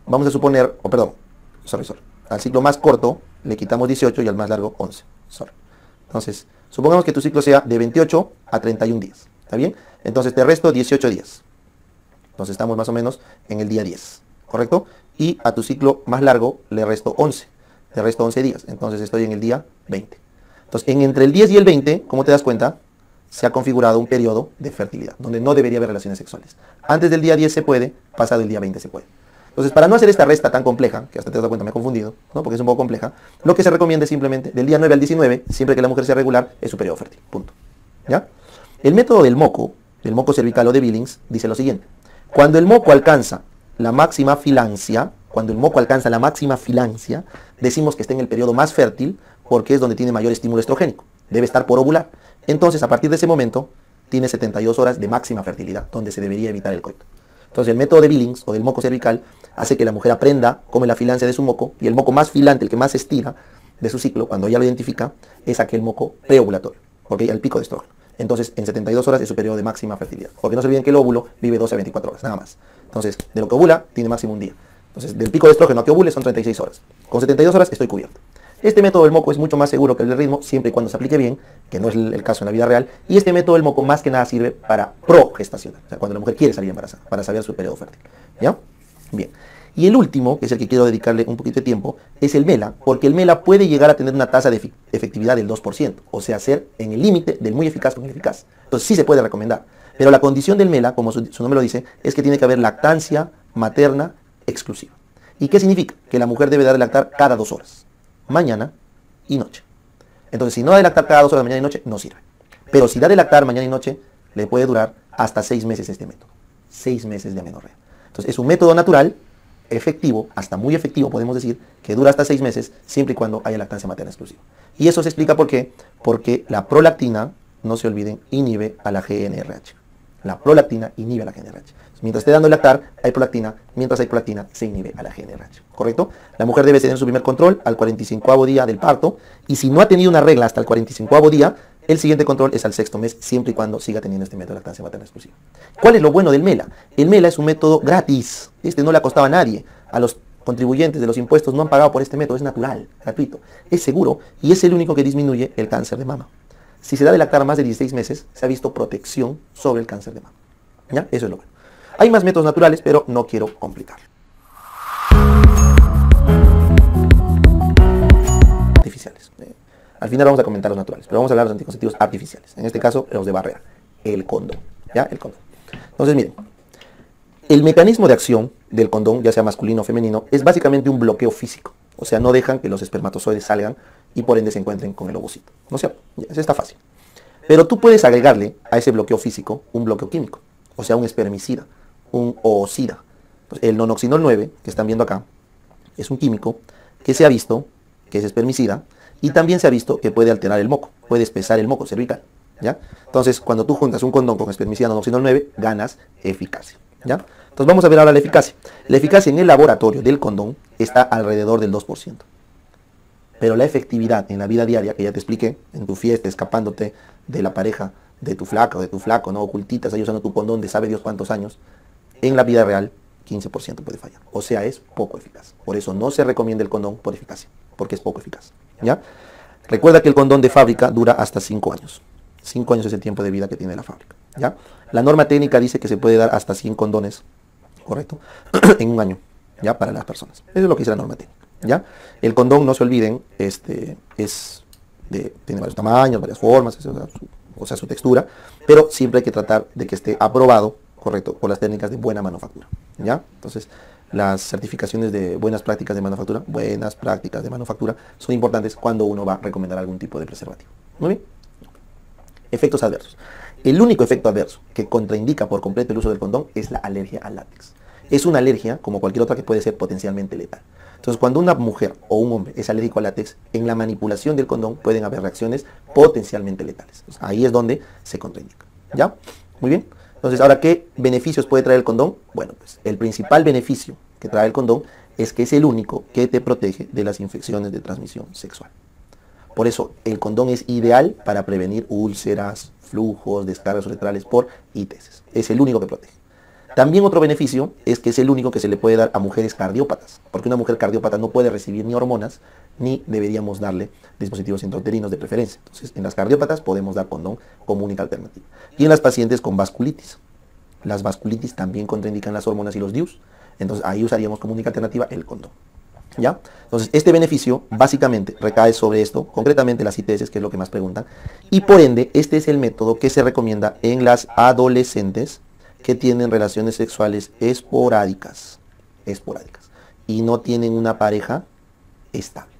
vamos a suponer, al ciclo más corto le quitamos 18 y al más largo 11, Entonces, supongamos que tu ciclo sea de 28 a 31 días, ¿está bien? Entonces te resto 18 días. Entonces estamos más o menos en el día 10. ¿Correcto? Y a tu ciclo más largo le resto 11. Le resto 11 días. Entonces estoy en el día 20. Entonces, entre el 10 y el 20, como te das cuenta, se ha configurado un periodo de fertilidad, donde no debería haber relaciones sexuales. Antes del día 10 se puede, pasado el día 20 se puede. Entonces, para no hacer esta resta tan compleja, que hasta te das cuenta me he confundido, ¿no? Porque es un poco compleja, lo que se recomienda es simplemente, del día 9 al 19, siempre que la mujer sea regular, es su periodo fértil. Punto. ¿Ya? El método del moco cervical o de Billings, dice lo siguiente. Cuando el moco alcanza la máxima filancia, decimos que está en el periodo más fértil porque es donde tiene mayor estímulo estrogénico. Debe estar por ovular. Entonces, a partir de ese momento, tiene 72 horas de máxima fertilidad, donde se debería evitar el coito. Entonces, el método de Billings o del moco cervical hace que la mujer aprenda cómo es la filancia de su moco, y el moco más filante, el que más estira de su ciclo, cuando ella lo identifica, es aquel moco preovulatorio, porque hay el pico de estrógeno. Entonces, en 72 horas es su periodo de máxima fertilidad. Porque no se olviden que el óvulo vive 12 a 24 horas, nada más. Entonces, de lo que ovula, tiene máximo un día. Entonces, del pico de estrógeno a que ovule son 36 horas. Con 72 horas estoy cubierto. Este método del moco es mucho más seguro que el del ritmo, siempre y cuando se aplique bien, que no es el caso en la vida real. Y este método del moco más que nada sirve para progestacional, o sea, cuando la mujer quiere salir embarazada, para saber su periodo fértil. ¿Ya? Bien. Y el último, que es el que quiero dedicarle un poquito de tiempo, es el MELA, porque el MELA puede llegar a tener una tasa de efectividad del 2%, o sea, ser en el límite del muy eficaz con el eficaz. Entonces sí se puede recomendar. Pero la condición del MELA, como su nombre lo dice, es que tiene que haber lactancia materna exclusiva. ¿Y qué significa? Que la mujer debe dar de lactar cada 2 horas, mañana y noche. Entonces, si no da de lactar cada 2 horas, mañana y noche, no sirve. Pero si da de lactar mañana y noche, le puede durar hasta 6 meses este método. 6 meses de amenorrea. Entonces, es un método natural, efectivo, hasta muy efectivo, podemos decir, que dura hasta 6 meses, siempre y cuando haya lactancia materna exclusiva. Y eso se explica por qué. Porque la prolactina, no se olviden, inhibe a la GnRH. La prolactina inhibe a la GnRH. Mientras esté dando el lactar, hay prolactina. Mientras hay prolactina, se inhibe a la GnRH. ¿Correcto? La mujer debe tener su primer control al 45º día del parto. Y si no ha tenido una regla hasta el 45º día, el siguiente control es al 6º mes, siempre y cuando siga teniendo este método de lactancia materna exclusiva. ¿Cuál es lo bueno del MELA? El MELA es un método gratis. Este no le ha costado a nadie. A los contribuyentes de los impuestos no han pagado por este método. Es natural, gratuito. Es seguro y es el único que disminuye el cáncer de mama. Si se da de lactar más de 16 meses, se ha visto protección sobre el cáncer de mama. ¿Ya? Eso es lo bueno. Hay más métodos naturales, pero no quiero complicar. Artificiales. Al final vamos a comentar los naturales, pero vamos a hablar de los anticonceptivos artificiales. En este caso, los de barrera. El condón. ¿Ya? El condón. Entonces, miren. El mecanismo de acción del condón, ya sea masculino o femenino, es básicamente un bloqueo físico. O sea, no dejan que los espermatozoides salgan y por ende se encuentren con el ovocito. ¿No es cierto? Eso está fácil. Pero tú puedes agregarle a ese bloqueo físico un bloqueo químico. O sea, un espermicida, un oocida. Entonces, el nonoxinol 9, que están viendo acá, es un químico que se ha visto que es espermicida y también se ha visto que puede alterar el moco, puede espesar el moco cervical, ¿ya? Entonces, cuando tú juntas un condón con espermicida nonoxinol 9, ganas eficacia, ¿ya? Entonces, vamos a ver ahora la eficacia. La eficacia en el laboratorio del condón está alrededor del 2%. Pero la efectividad en la vida diaria, que ya te expliqué, en tu fiesta, escapándote de la pareja de tu flaca o de tu flaco, ¿no? Ocultitas ahí usando tu condón de sabe Dios cuántos años, en la vida real 15% puede fallar. O sea, es poco eficaz. Por eso no se recomienda el condón por eficacia, porque es poco eficaz, ¿ya? Recuerda que el condón de fábrica dura hasta 5 años. 5 años es el tiempo de vida que tiene la fábrica, ¿ya? La norma técnica dice que se puede dar hasta 100 condones, ¿correcto? En un año, ¿ya? Para las personas. Eso es lo que dice la norma técnica, ¿ya? El condón, no se olviden, tiene varios tamaños, varias formas, o sea, su textura, pero siempre hay que tratar de que esté aprobado, correcto, por las técnicas de buena manufactura, ¿ya? Entonces, las certificaciones de buenas prácticas de manufactura son importantes cuando uno va a recomendar algún tipo de preservativo. Muy bien. Efectos adversos. El único efecto adverso que contraindica por completo el uso del condón es la alergia al látex. Es una alergia, como cualquier otra, que puede ser potencialmente letal. Entonces, cuando una mujer o un hombre es alérgico al látex, en la manipulación del condón pueden haber reacciones potencialmente letales. Entonces, ahí es donde se contraindica, ¿ya? Muy bien. Entonces, ahora, ¿qué beneficios puede traer el condón? Bueno, pues el principal beneficio que trae el condón es que es el único que te protege de las infecciones de transmisión sexual. Por eso, el condón es ideal para prevenir úlceras, flujos, descargas uretrales por ITS. Es el único que protege. También otro beneficio es que es el único que se le puede dar a mujeres cardiópatas, porque una mujer cardiópata no puede recibir ni hormonas, ni deberíamos darle dispositivos intrauterinos de preferencia. Entonces, en las cardiópatas podemos dar condón como única alternativa. Y en las pacientes con vasculitis. Las vasculitis también contraindican las hormonas y los DIUs. Entonces, ahí usaríamos como única alternativa el condón, ¿ya? Entonces, este beneficio básicamente recae sobre esto, concretamente las ITS, que es lo que más preguntan. Y por ende, este es el método que se recomienda en las adolescentes que tienen relaciones sexuales esporádicas y no tienen una pareja estable.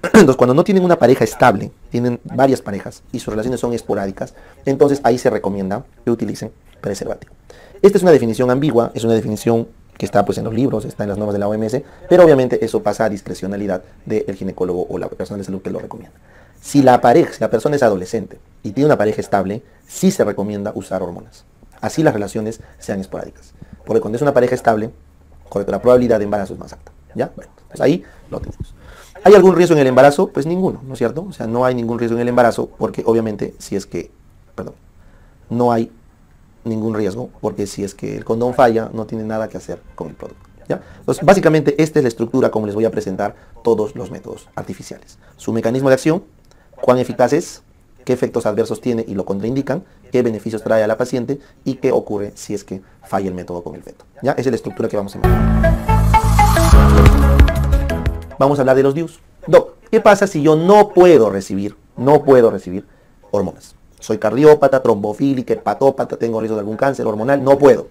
Entonces, cuando no tienen una pareja estable, tienen varias parejas y sus relaciones son esporádicas, entonces ahí se recomienda que utilicen preservativo. Esta es una definición ambigua, es una definición que está pues en los libros, está en las normas de la OMS, pero obviamente eso pasa a discrecionalidad del ginecólogo o la persona de salud que lo recomienda. Si la persona es adolescente y tiene una pareja estable, sí se recomienda usar hormonas. Así las relaciones sean esporádicas. Porque cuando es una pareja estable, correcto, la probabilidad de embarazo es más alta, ¿ya? Bueno, pues ahí lo tenemos. ¿Hay algún riesgo en el embarazo? Pues ninguno, ¿no es cierto? O sea, no hay ningún riesgo en el embarazo porque obviamente no hay ningún riesgo porque si es que el condón falla, no tiene nada que hacer con el producto, ¿ya? Entonces, básicamente esta es la estructura como les voy a presentar todos los métodos artificiales. Su mecanismo de acción, cuán eficaz es, qué efectos adversos tiene y lo contraindican, qué beneficios trae a la paciente y qué ocurre si es que falla el método con el feto, ¿ya? Esa es la estructura que vamos a ver. Vamos a hablar de los DIUs. Doc, ¿qué pasa si yo no puedo recibir hormonas? Soy cardiópata, trombofílica, hepatópata, tengo riesgo de algún cáncer hormonal, no puedo.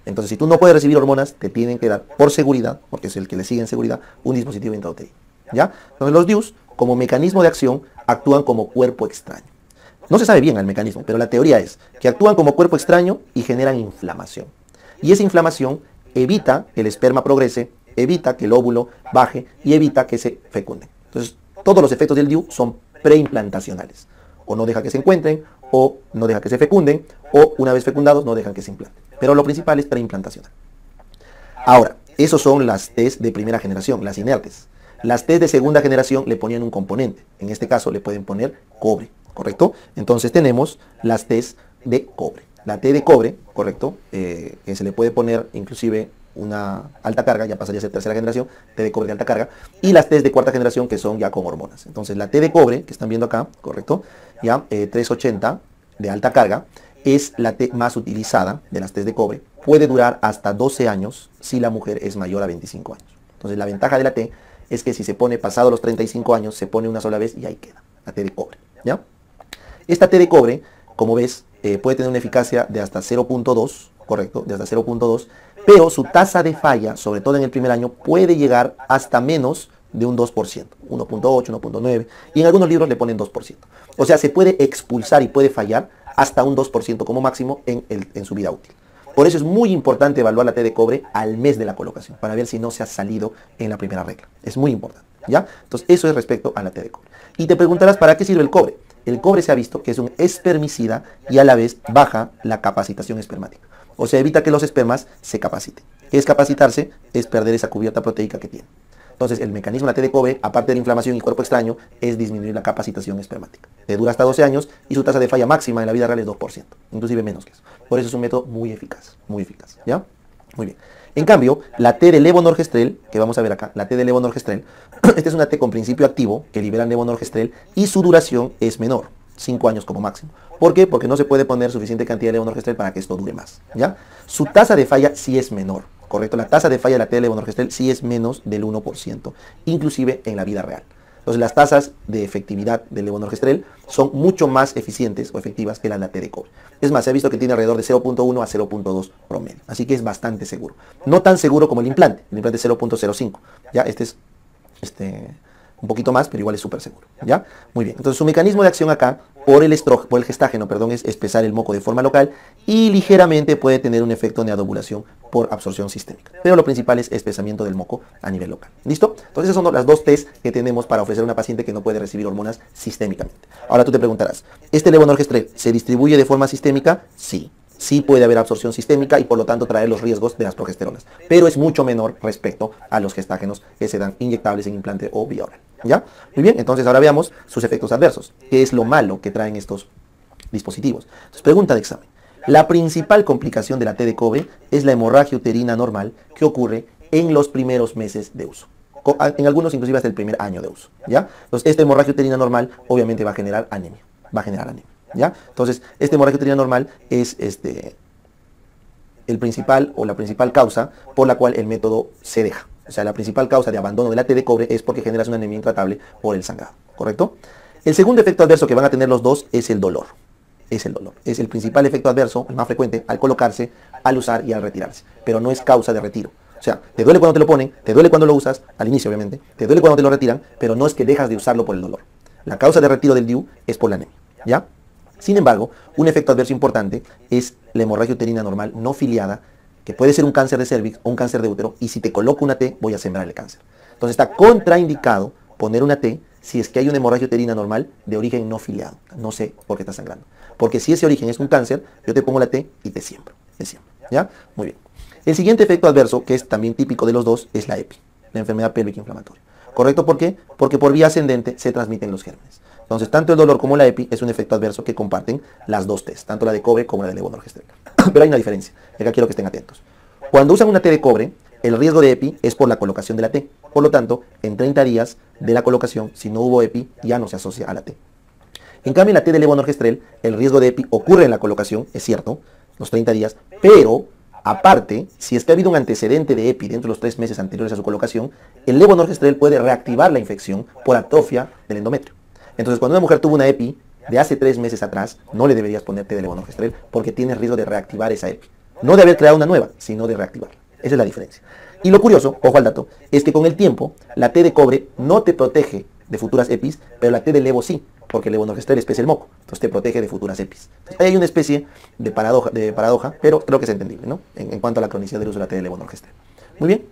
Entonces, si tú no puedes recibir hormonas, te tienen que dar, por seguridad, porque es el que le sigue en seguridad, un dispositivo intrauterino, ¿ya? Entonces, los DIUs, como mecanismo de acción, actúan como cuerpo extraño. No se sabe bien el mecanismo, pero la teoría es que actúan como cuerpo extraño y generan inflamación. Y esa inflamación evita que el esperma progrese, evita que el óvulo baje y evita que se fecunde. Entonces, todos los efectos del DIU son preimplantacionales. O no deja que se encuentren, o no deja que se fecunden, o una vez fecundados no dejan que se implanten. Pero lo principal es preimplantacional. Ahora, esos son las TES de primera generación, las inertes. Las TES de segunda generación le ponían un componente. En este caso le pueden poner cobre, ¿correcto? Entonces tenemos las TES de cobre. La T de cobre, ¿correcto? Que se le puede poner inclusive una alta carga, ya pasaría a ser tercera generación, T de cobre de alta carga, y las T de cuarta generación que son ya con hormonas. Entonces la T de cobre, que están viendo acá, ¿correcto? Ya 380 de alta carga, es la T más utilizada de las T de cobre. Puede durar hasta 12 años si la mujer es mayor a 25 años. Entonces la ventaja de la T es que si se pone pasado los 35 años, se pone una sola vez y ahí queda, la T de cobre, ¿ya? Esta T de cobre, como ves, puede tener una eficacia de hasta 0.2, correcto, de hasta 0.2, pero su tasa de falla, sobre todo en el primer año, puede llegar hasta menos de un 2%, 1.8, 1.9, y en algunos libros le ponen 2%. O sea, se puede expulsar y puede fallar hasta un 2% como máximo en su vida útil. Por eso es muy importante evaluar la T de cobre al mes de la colocación, para ver si no se ha salido en la primera regla. Es muy importante, ¿ya? Entonces, eso es respecto a la T de cobre. Y te preguntarás, ¿para qué sirve el cobre? El cobre se ha visto que es un espermicida y a la vez baja la capacitación espermática. O sea, evita que los espermas se capaciten. ¿Qué es capacitarse? Es perder esa cubierta proteica que tiene. Entonces, el mecanismo de la T de cobre, aparte de la inflamación y cuerpo extraño, es disminuir la capacitación espermática. Le dura hasta 12 años y su tasa de falla máxima en la vida real es 2%, inclusive menos que eso. Por eso es un método muy eficaz, ¿ya? Muy bien. En cambio, la T de levonorgestrel, que vamos a ver acá, la T de levonorgestrel, esta es una T con principio activo que libera levonorgestrel y su duración es menor, 5 años como máximo. ¿Por qué? Porque no se puede poner suficiente cantidad de levonorgestrel para que esto dure más, ¿ya? Su tasa de falla sí es menor. Correcto, la tasa de falla de la T de levonorgestrel sí es menos del 1%, inclusive en la vida real. Entonces las tasas de efectividad del levonorgestrel son mucho más eficientes o efectivas que la T de cobre. Es más, se ha visto que tiene alrededor de 0.1 a 0.2 promedio, así que es bastante seguro. No tan seguro como el implante es 0.05, ya este es un poquito más, pero igual es súper seguro, ¿ya? Muy bien, entonces su mecanismo de acción acá, por el gestágeno, es espesar el moco de forma local y ligeramente puede tener un efecto neoadovulación por absorción sistémica. Pero lo principal es espesamiento del moco a nivel local. ¿Listo? Entonces esas son las dos T's que tenemos para ofrecer a una paciente que no puede recibir hormonas sistémicamente. Ahora tú te preguntarás, ¿este levonorgestrel se distribuye de forma sistémica? Sí. Sí puede haber absorción sistémica y por lo tanto traer los riesgos de las progesteronas, pero es mucho menor respecto a los gestágenos que se dan inyectables en implante o vía oral. ¿Ya? Muy bien, entonces ahora veamos sus efectos adversos. ¿Qué es lo malo que traen estos dispositivos? Entonces, pregunta de examen. La principal complicación de la T de cobre es la hemorragia uterina normal que ocurre en los primeros meses de uso. En algunos inclusive hasta el primer año de uso. ¿Ya? Entonces, esta hemorragia uterina normal obviamente va a generar anemia. ¿Ya? Entonces, esta hemorragia uterina normal es la principal causa por la cual el método se deja. O sea, la principal causa de abandono de la T de cobre es porque generas una anemia intratable por el sangrado, ¿correcto? El segundo efecto adverso que van a tener los dos es el dolor. Es el principal efecto adverso, el más frecuente, al colocarse, al usar y al retirarse. Pero no es causa de retiro. O sea, te duele cuando te lo ponen, te duele cuando lo usas, al inicio obviamente, te duele cuando te lo retiran, pero no es que dejas de usarlo por el dolor. La causa de retiro del DIU es por la anemia, ¿ya? Sin embargo, un efecto adverso importante es la hemorragia uterina normal no filiada, que puede ser un cáncer de cervix o un cáncer de útero, y si te coloco una T, voy a sembrar el cáncer. Entonces está contraindicado poner una T si es que hay una hemorragia uterina normal de origen no filiado. No sé por qué está sangrando. Porque si ese origen es un cáncer, yo te pongo la T y te siembro. ¿Ya? Muy bien. El siguiente efecto adverso, que es también típico de los dos, es la EPI, la enfermedad pélvica inflamatoria. ¿Correcto? ¿Por qué? Porque por vía ascendente se transmiten los gérmenes. Entonces, tanto el dolor como la EPI es un efecto adverso que comparten las dos T's, tanto la de cobre como la de levonorgestrel. Pero hay una diferencia, y acá quiero que estén atentos. Cuando usan una T de cobre, el riesgo de EPI es por la colocación de la T. Por lo tanto, en 30 días de la colocación, si no hubo EPI, ya no se asocia a la T. En cambio, en la T de levonorgestrel, el riesgo de EPI ocurre en la colocación, es cierto, los 30 días, pero aparte, si es que ha habido un antecedente de EPI dentro de los 3 meses anteriores a su colocación, el levonorgestrel puede reactivar la infección por atrofia del endometrio. Entonces, cuando una mujer tuvo una EPI de hace 3 meses atrás, no le deberías poner T de levonorgestrel porque tiene riesgo de reactivar esa EPI. No de haber creado una nueva, sino de reactivarla. Esa es la diferencia. Y lo curioso, ojo al dato, es que con el tiempo, la T de cobre no te protege de futuras EPIs, pero la T de levo sí, porque el levonorgestrel espesa el moco, entonces te protege de futuras EPIs. Entonces, hay una especie de paradoja, pero creo que es entendible, ¿no? En cuanto a la cronicidad del uso de la T de levonorgestrel. Muy bien.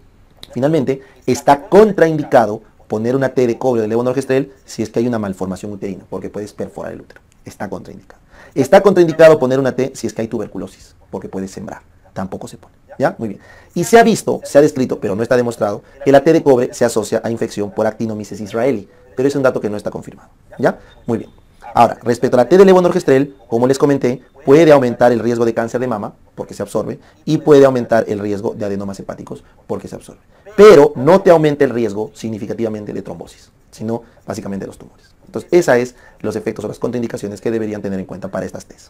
Finalmente, está contraindicado poner una T de cobre de levonorgestrel si es que hay una malformación uterina, porque puedes perforar el útero. Está contraindicado. Está contraindicado poner una T si es que hay tuberculosis, porque puedes sembrar. Tampoco se pone. ¿Ya? Muy bien. Y se ha visto, se ha descrito, pero no está demostrado, que la T de cobre se asocia a infección por Actinomyces israelí, pero es un dato que no está confirmado. ¿Ya? Muy bien. Ahora, respecto a la T de levonorgestrel, como les comenté, puede aumentar el riesgo de cáncer de mama, porque se absorbe, y puede aumentar el riesgo de adenomas hepáticos, porque se absorbe. Pero no te aumenta el riesgo significativamente de trombosis, sino básicamente los tumores. Entonces, esos son los efectos o las contraindicaciones que deberían tener en cuenta para estas T's.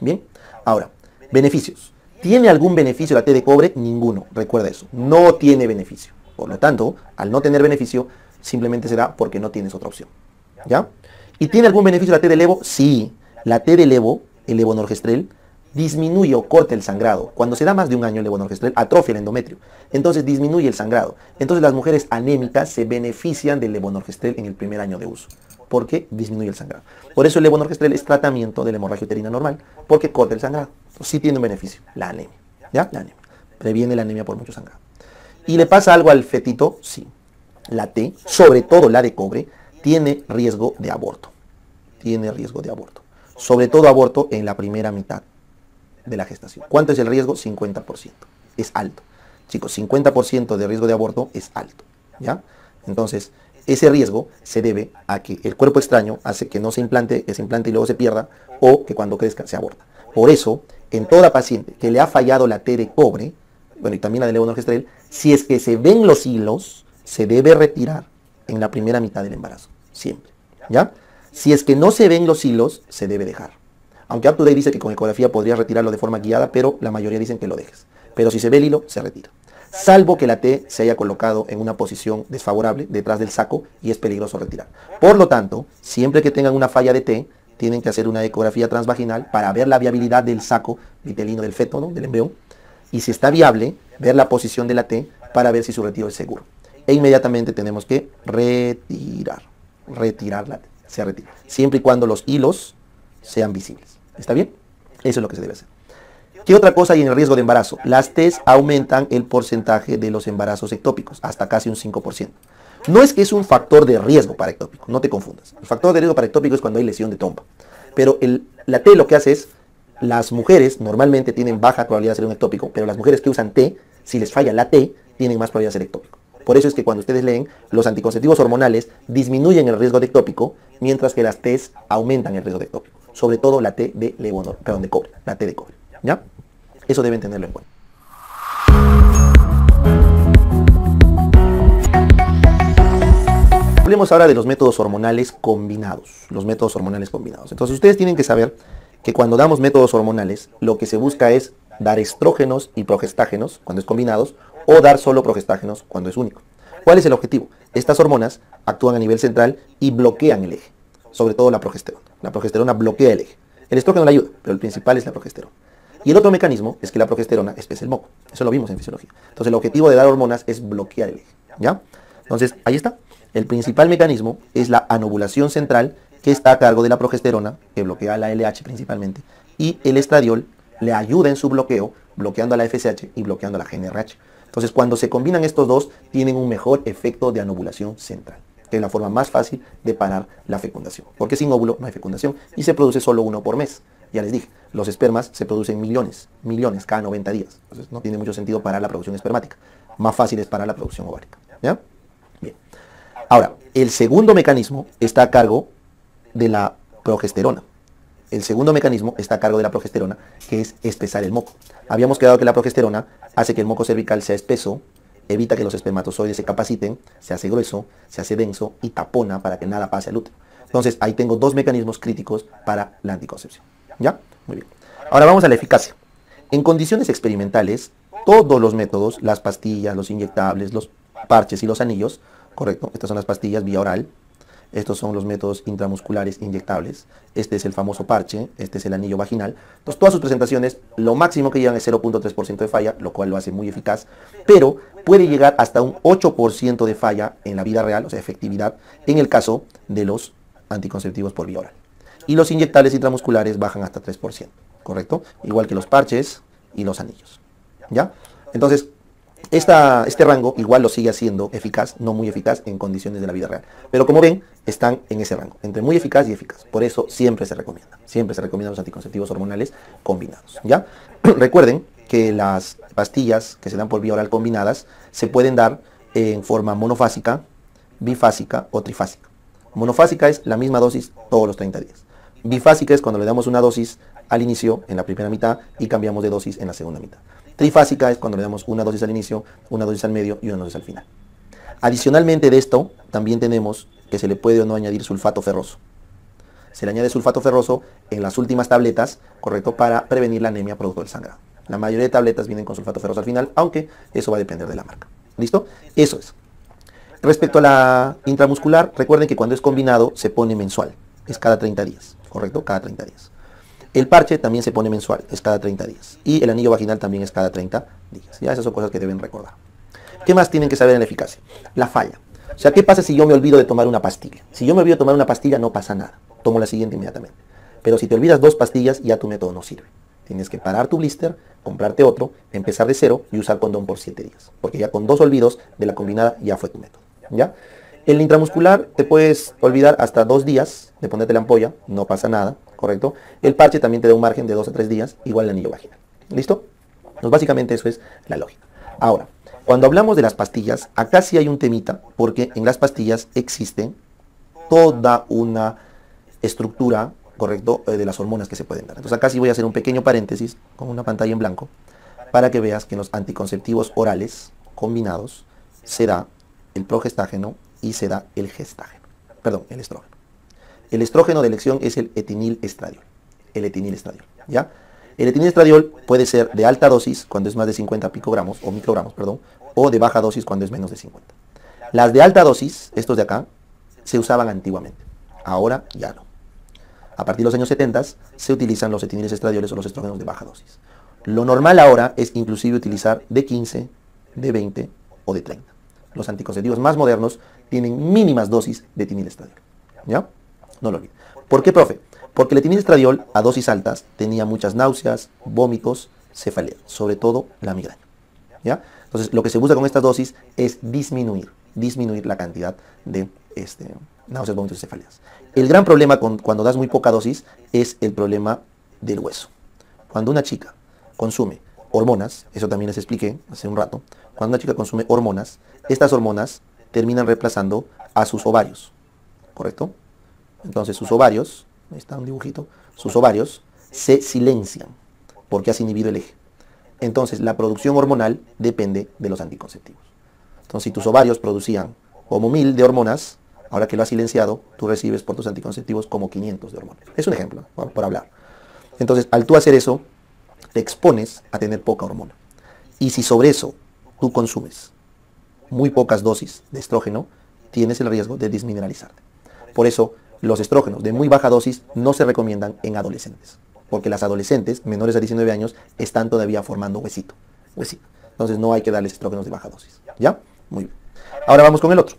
Bien. Ahora, beneficios. ¿Tiene algún beneficio la T de cobre? Ninguno. Recuerda eso. No tiene beneficio. Por lo tanto, al no tener beneficio, simplemente será porque no tienes otra opción. ¿Ya? ¿Y tiene algún beneficio la T de levo? Sí. La T de levo, el levonorgestrel, disminuye o corta el sangrado. Cuando se da más de un año el levonorgestrel, atrofia el endometrio. Entonces disminuye el sangrado. Entonces las mujeres anémicas se benefician del levonorgestrel en el primer año de uso, porque disminuye el sangrado. Por eso el levonorgestrel es tratamiento de la hemorragia uterina normal, porque corta el sangrado. Entonces, sí tiene un beneficio, la anemia. ¿Ya? La anemia. Previene la anemia por mucho sangrado. ¿Y le pasa algo al fetito? Sí. La T, sobre todo la de cobre, tiene riesgo de aborto. Tiene riesgo de aborto. Sobre todo aborto en la primera mitad de la gestación. ¿Cuánto es el riesgo? 50%. Es alto. Chicos, 50% de riesgo de aborto es alto. ¿Ya? Entonces, ese riesgo se debe a que el cuerpo extraño hace que no se implante, que se implante y luego se pierda, o que cuando crezca se aborta. Por eso, en toda paciente que le ha fallado la T de cobre, bueno, y también la de levonorgestrel, si es que se ven los hilos, se debe retirar en la primera mitad del embarazo. Siempre. ¿Ya? Si es que no se ven los hilos, se debe dejar. Aunque UpToDate dice que con ecografía podrías retirarlo de forma guiada, pero la mayoría dicen que lo dejes. Pero si se ve el hilo, se retira. Salvo que la T se haya colocado en una posición desfavorable detrás del saco y es peligroso retirar. Por lo tanto, siempre que tengan una falla de T, tienen que hacer una ecografía transvaginal para ver la viabilidad del saco vitelino del feto, ¿no? Del embrión. Y si está viable, ver la posición de la T para ver si su retiro es seguro. E inmediatamente tenemos que retirar la T. Se retira. Siempre y cuando los hilos sean visibles. ¿Está bien? Eso es lo que se debe hacer. ¿Qué otra cosa hay en el riesgo de embarazo? Las T's aumentan el porcentaje de los embarazos ectópicos, hasta casi un 5%. No es que es un factor de riesgo para ectópico, no te confundas. El factor de riesgo para ectópico es cuando hay lesión de trompa. Pero la T lo que hace es, las mujeres normalmente tienen baja probabilidad de ser un ectópico, pero las mujeres que usan T, si les falla la T, tienen más probabilidad de ser ectópico. Por eso es que cuando ustedes leen, los anticonceptivos hormonales disminuyen el riesgo de ectópico, mientras que las T's aumentan el riesgo de ectópico. Sobre todo la T de cobre, la T de cobre. ¿Ya? Eso deben tenerlo en cuenta. Hablemos ahora de los métodos hormonales combinados. Los métodos hormonales combinados. Entonces ustedes tienen que saber que cuando damos métodos hormonales, lo que se busca es dar estrógenos y progestágenos cuando es combinados, o dar solo progestágenos cuando es único. ¿Cuál es el objetivo? Estas hormonas actúan a nivel central y bloquean el eje, sobre todo la progesterona. La progesterona bloquea el eje. El estrógeno le ayuda, pero el principal es la progesterona. Y el otro mecanismo es que la progesterona espesa el moco. Eso lo vimos en fisiología. Entonces el objetivo de dar hormonas es bloquear el eje. ¿Ya? Entonces ahí está. El principal mecanismo es la anovulación central, que está a cargo de la progesterona, que bloquea la LH principalmente, y el estradiol le ayuda en su bloqueo, bloqueando a la FSH y bloqueando a la GnRH. Entonces cuando se combinan estos dos, tienen un mejor efecto de anovulación central, que es la forma más fácil de parar la fecundación. Porque sin óvulo no hay fecundación y se produce solo uno por mes. Ya les dije, los espermas se producen millones cada 90 días. Entonces no tiene mucho sentido parar la producción espermática. Más fácil es parar la producción ovárica. ¿Ya? Bien. Ahora, el segundo mecanismo está a cargo de la progesterona. El segundo mecanismo está a cargo de la progesterona, que es espesar el moco. Habíamos quedado que la progesterona hace que el moco cervical sea espeso, evita que los espermatozoides se capaciten, se hace grueso, se hace denso y tapona para que nada pase al útero. Entonces, ahí tengo dos mecanismos críticos para la anticoncepción. ¿Ya? Muy bien. Ahora vamos a la eficacia. En condiciones experimentales, todos los métodos, las pastillas, los inyectables, los parches y los anillos, correcto, estas son las pastillas vía oral, estos son los métodos intramusculares inyectables, este es el famoso parche, este es el anillo vaginal. Entonces todas sus presentaciones, lo máximo que llegan es 0.3% de falla, lo cual lo hace muy eficaz, pero puede llegar hasta un 8% de falla en la vida real, o sea, efectividad, en el caso de los anticonceptivos por vía oral. Y los inyectables intramusculares bajan hasta 3%, ¿correcto? Igual que los parches y los anillos, ¿ya? Entonces, este rango igual lo sigue haciendo eficaz, no muy eficaz en condiciones de la vida real. Pero como ven, están en ese rango, entre muy eficaz y eficaz. Por eso siempre se recomiendan los anticonceptivos hormonales combinados, ¿ya? Recuerden que las pastillas que se dan por vía oral combinadas se pueden dar en forma monofásica, bifásica o trifásica. Monofásica es la misma dosis todos los 30 días. Bifásica es cuando le damos una dosis al inicio, en la primera mitad, y cambiamos de dosis en la segunda mitad. Trifásica es cuando le damos una dosis al inicio, una dosis al medio y una dosis al final. Adicionalmente de esto, también tenemos que se le puede o no añadir sulfato ferroso. Se le añade sulfato ferroso en las últimas tabletas, correcto, para prevenir la anemia producto del sangrado. La mayoría de tabletas vienen con sulfato ferroso al final, aunque eso va a depender de la marca. ¿Listo? Eso es. Respecto a la intramuscular, recuerden que cuando es combinado se pone mensual. Es cada 30 días, ¿correcto? Cada 30 días. El parche también se pone mensual, es cada 30 días. Y el anillo vaginal también es cada 30 días. Ya esas son cosas que deben recordar. ¿Qué más tienen que saber en la eficacia? La falla. O sea, ¿qué pasa si yo me olvido de tomar una pastilla? Si yo me olvido de tomar una pastilla, no pasa nada. Tomo la siguiente inmediatamente. Pero si te olvidas 2 pastillas, ya tu método no sirve. Tienes que parar tu blister, comprarte otro, empezar de cero y usar condón por 7 días. Porque ya con 2 olvidos de la combinada ya fue tu método. ¿Ya? El intramuscular te puedes olvidar hasta 2 días de ponerte la ampolla, no pasa nada, ¿correcto? El parche también te da un margen de 2 a 3 días, igual el anillo vaginal. ¿Listo? Pues básicamente eso es la lógica. Ahora, cuando hablamos de las pastillas, acá sí hay un temita, porque en las pastillas existen toda una estructura, ¿correcto?, de las hormonas que se pueden dar. Entonces acá sí voy a hacer un pequeño paréntesis con una pantalla en blanco para que veas que en los anticonceptivos orales combinados se da el progestágeno y se da el gestágeno. Perdón, el estrógeno. El estrógeno de elección es el etinilestradiol. El etinilestradiol, ¿ya? El etinilestradiol puede ser de alta dosis cuando es más de 50 picogramos o microgramos, perdón, o de baja dosis cuando es menos de 50. Las de alta dosis, estos de acá, se usaban antiguamente. Ahora ya no. A partir de los años 70 se utilizan los etinilestradiol o los estrógenos de baja dosis. Lo normal ahora es inclusive utilizar de 15, de 20 o de 30. Los anticonceptivos más modernos tienen mínimas dosis de etinilestradiol. ¿Ya? No lo olviden. ¿Por qué, profe? Porque el etinilestradiol a dosis altas tenía muchas náuseas, vómitos, cefalea, sobre todo la migraña. ¿Ya? Entonces, lo que se busca con estas dosis es disminuir la cantidad de náuseas, vómitos y cefaleas. El gran problema cuando das muy poca dosis es el problema del hueso. Cuando una chica consume hormonas, eso también les expliqué hace un rato, cuando una chica consume hormonas, estas hormonas terminan reemplazando a sus ovarios, ¿correcto? Entonces sus ovarios, ahí está un dibujito, sus ovarios se silencian porque has inhibido el eje. Entonces la producción hormonal depende de los anticonceptivos. Entonces si tus ovarios producían como 1000 de hormonas, ahora que lo has silenciado, tú recibes por tus anticonceptivos como 500 de hormonas. Es un ejemplo, por hablar. Entonces al tú hacer eso, te expones a tener poca hormona. Y si sobre eso tú consumes muy pocas dosis de estrógeno, tienes el riesgo de desmineralizarte. Por eso los estrógenos de muy baja dosis no se recomiendan en adolescentes, porque las adolescentes menores a 19 años están todavía formando huesito. Entonces no hay que darles estrógenos de baja dosis. ¿Ya? Muy bien. Ahora vamos con el otro.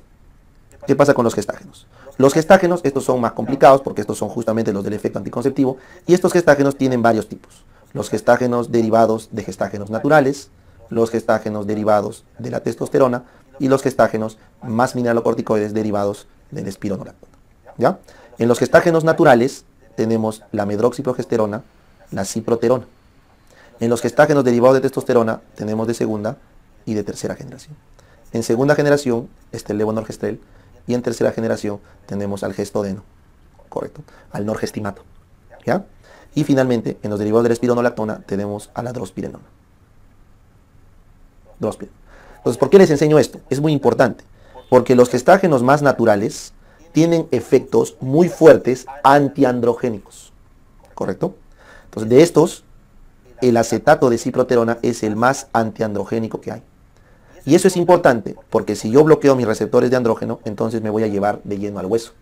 ¿Qué pasa con los gestágenos? Los gestágenos, estos son más complicados porque estos son justamente los del efecto anticonceptivo, y estos gestágenos tienen varios tipos. Los gestágenos derivados de gestágenos naturales, los gestágenos derivados de la testosterona y los gestágenos más mineralocorticoides derivados del espironolactona. ¿Ya? En los gestágenos naturales tenemos la medroxiprogesterona, la ciproterona. En los gestágenos derivados de testosterona tenemos de segunda y de tercera generación. En segunda generación está el levonorgestrel y en tercera generación tenemos al gestodeno, correcto, al norgestimato. ¿Ya? Y finalmente, en los derivados de la espironolactona tenemos a la drospirenona. Entonces, ¿por qué les enseño esto? Es muy importante, porque los gestágenos más naturales tienen efectos muy fuertes antiandrogénicos, ¿correcto? Entonces, de estos, el acetato de ciproterona es el más antiandrogénico que hay. Y eso es importante, porque si yo bloqueo mis receptores de andrógeno, entonces me voy a llevar de lleno al hueso.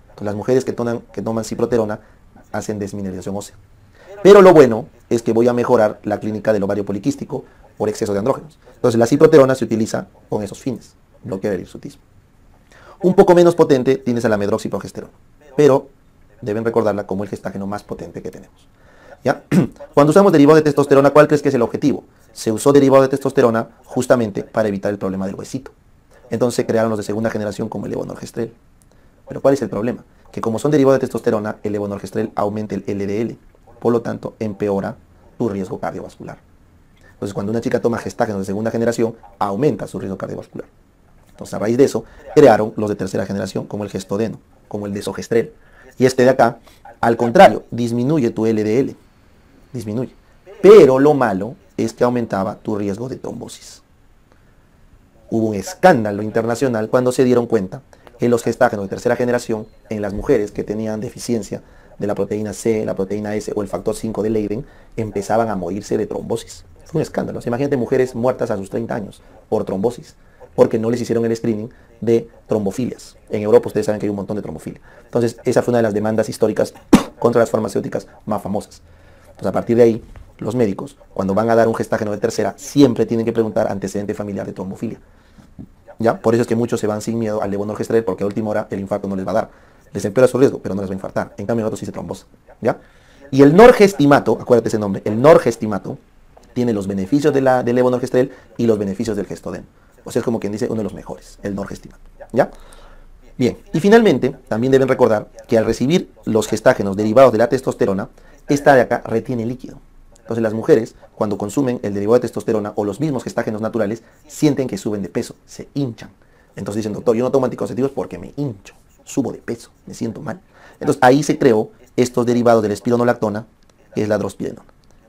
Entonces, las mujeres que toman ciproterona hacen desmineralización ósea. Pero lo bueno es que voy a mejorar la clínica del ovario poliquístico por exceso de andrógenos. Entonces la ciproterona se utiliza con esos fines, bloquear el hirsutismo. Un poco menos potente tienes a la medroxiprogesterona, pero deben recordarla como el gestágeno más potente que tenemos. ¿Ya? Cuando usamos derivado de testosterona, ¿cuál crees que es el objetivo? Se usó derivado de testosterona justamente para evitar el problema del huesito. Entonces se crearon los de segunda generación como el levonorgestrel. Pero ¿cuál es el problema? Que como son derivados de testosterona, el levonorgestrel aumenta el LDL, por lo tanto empeora tu riesgo cardiovascular. Entonces cuando una chica toma gestágenos de segunda generación, aumenta su riesgo cardiovascular. Entonces a raíz de eso, crearon los de tercera generación, como el gestodeno, como el desogestrel. Y este de acá, al contrario, disminuye tu LDL, disminuye. Pero lo malo es que aumentaba tu riesgo de trombosis. Hubo un escándalo internacional cuando se dieron cuenta que los gestágenos de tercera generación en las mujeres que tenían deficiencia de la proteína C, la proteína S o el factor 5 de Leiden, empezaban a morirse de trombosis. Fue un escándalo. Imagínate mujeres muertas a sus 30 años por trombosis, porque no les hicieron el screening de trombofilias. En Europa ustedes saben que hay un montón de trombofilia. Entonces esa fue una de las demandas históricas contra las farmacéuticas más famosas. Entonces, a partir de ahí, los médicos, cuando van a dar un gestágeno de tercera, siempre tienen que preguntar antecedente familiar de trombofilia. ¿Ya? Por eso es que muchos se van sin miedo al levonorgestrel, porque a última hora el infarto no les va a dar. Les empeora su riesgo, pero no les va a infartar. En cambio, en otros sí se trombosa. ¿Ya? Y el norgestimato, acuérdate ese nombre, el norgestimato tiene los beneficios del levonorgestrel y los beneficios del gestodeno. O sea, es como quien dice uno de los mejores, el norgestimato. ¿Ya? Bien, y finalmente, también deben recordar que al recibir los gestágenos derivados de la testosterona, esta de acá retiene líquido. Entonces las mujeres, cuando consumen el derivado de testosterona o los mismos gestágenos naturales, sienten que suben de peso, se hinchan. Entonces dicen, doctor, yo no tomo anticonceptivos porque me hincho, subo de peso, me siento mal. Entonces ahí se creó estos derivados de la espironolactona, que es la drospirenona,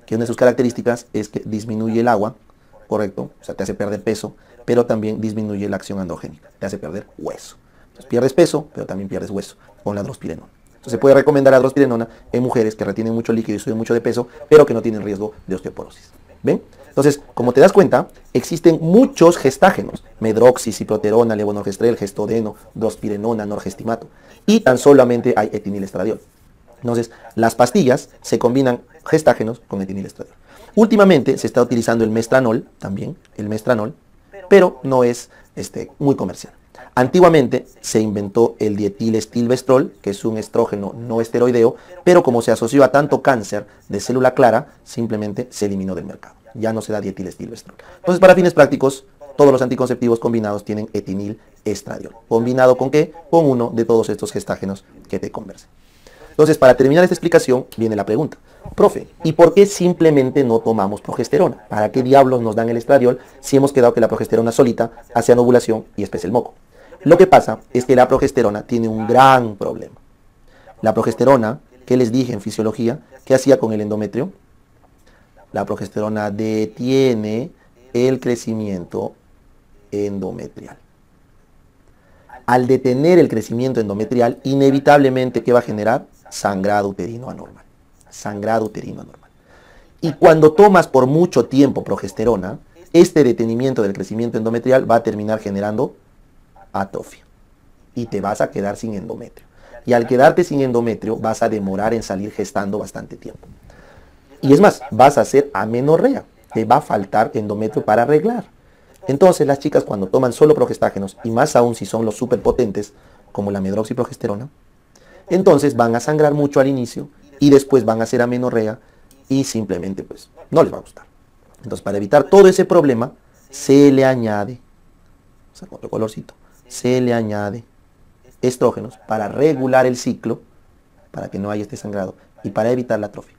que una de sus características es que disminuye el agua, correcto, o sea, te hace perder peso, pero también disminuye la acción androgénica, te hace perder hueso. Entonces pierdes peso, pero también pierdes hueso con la drospirenona. Entonces se puede recomendar la drospirenona en mujeres que retienen mucho líquido y suben mucho de peso, pero que no tienen riesgo de osteoporosis. ¿Ven? Entonces, como te das cuenta, existen muchos gestágenos: medroxi, ciproterona, levonorgestrel, gestodeno, drospirenona, norgestimato. Y tan solamente hay etinilestradiol. Entonces, las pastillas se combinan gestágenos con etinilestradiol. Últimamente se está utilizando el mestranol, también, el mestranol, pero no es muy comercial. Antiguamente se inventó el dietilestilbestrol, que es un estrógeno no esteroideo, pero como se asoció a tanto cáncer de célula clara, simplemente se eliminó del mercado. Ya no se da dietilestilbestrol. Entonces, para fines prácticos, todos los anticonceptivos combinados tienen etinilestradiol. ¿Combinado con qué? Con uno de todos estos gestágenos que te conversen. Entonces, para terminar esta explicación, viene la pregunta. Profe, ¿y por qué simplemente no tomamos progesterona? ¿Para qué diablos nos dan el estradiol si hemos quedado que la progesterona solita hace anovulación y espesa el moco? Lo que pasa es que la progesterona tiene un gran problema. La progesterona, ¿qué les dije en fisiología? ¿Qué hacía con el endometrio? La progesterona detiene el crecimiento endometrial. Al detener el crecimiento endometrial, inevitablemente, ¿qué va a generar? Sangrado uterino anormal. Sangrado uterino anormal. Y cuando tomas por mucho tiempo progesterona, este detenimiento del crecimiento endometrial va a terminar generando atrofia. Y te vas a quedar sin endometrio. Y al quedarte sin endometrio, vas a demorar en salir gestando bastante tiempo. Y es más, vas a hacer amenorrea. Te va a faltar endometrio para arreglar. Entonces las chicas, cuando toman solo progestágenos, y más aún si son los superpotentes, como la medroxiprogesterona, entonces van a sangrar mucho al inicio y después van a hacer amenorrea y simplemente pues no les va a gustar. Entonces, para evitar todo ese problema, se le añade, o sea, otro colorcito, se le añade estrógenos para regular el ciclo, para que no haya este sangrado y para evitar la atrofia.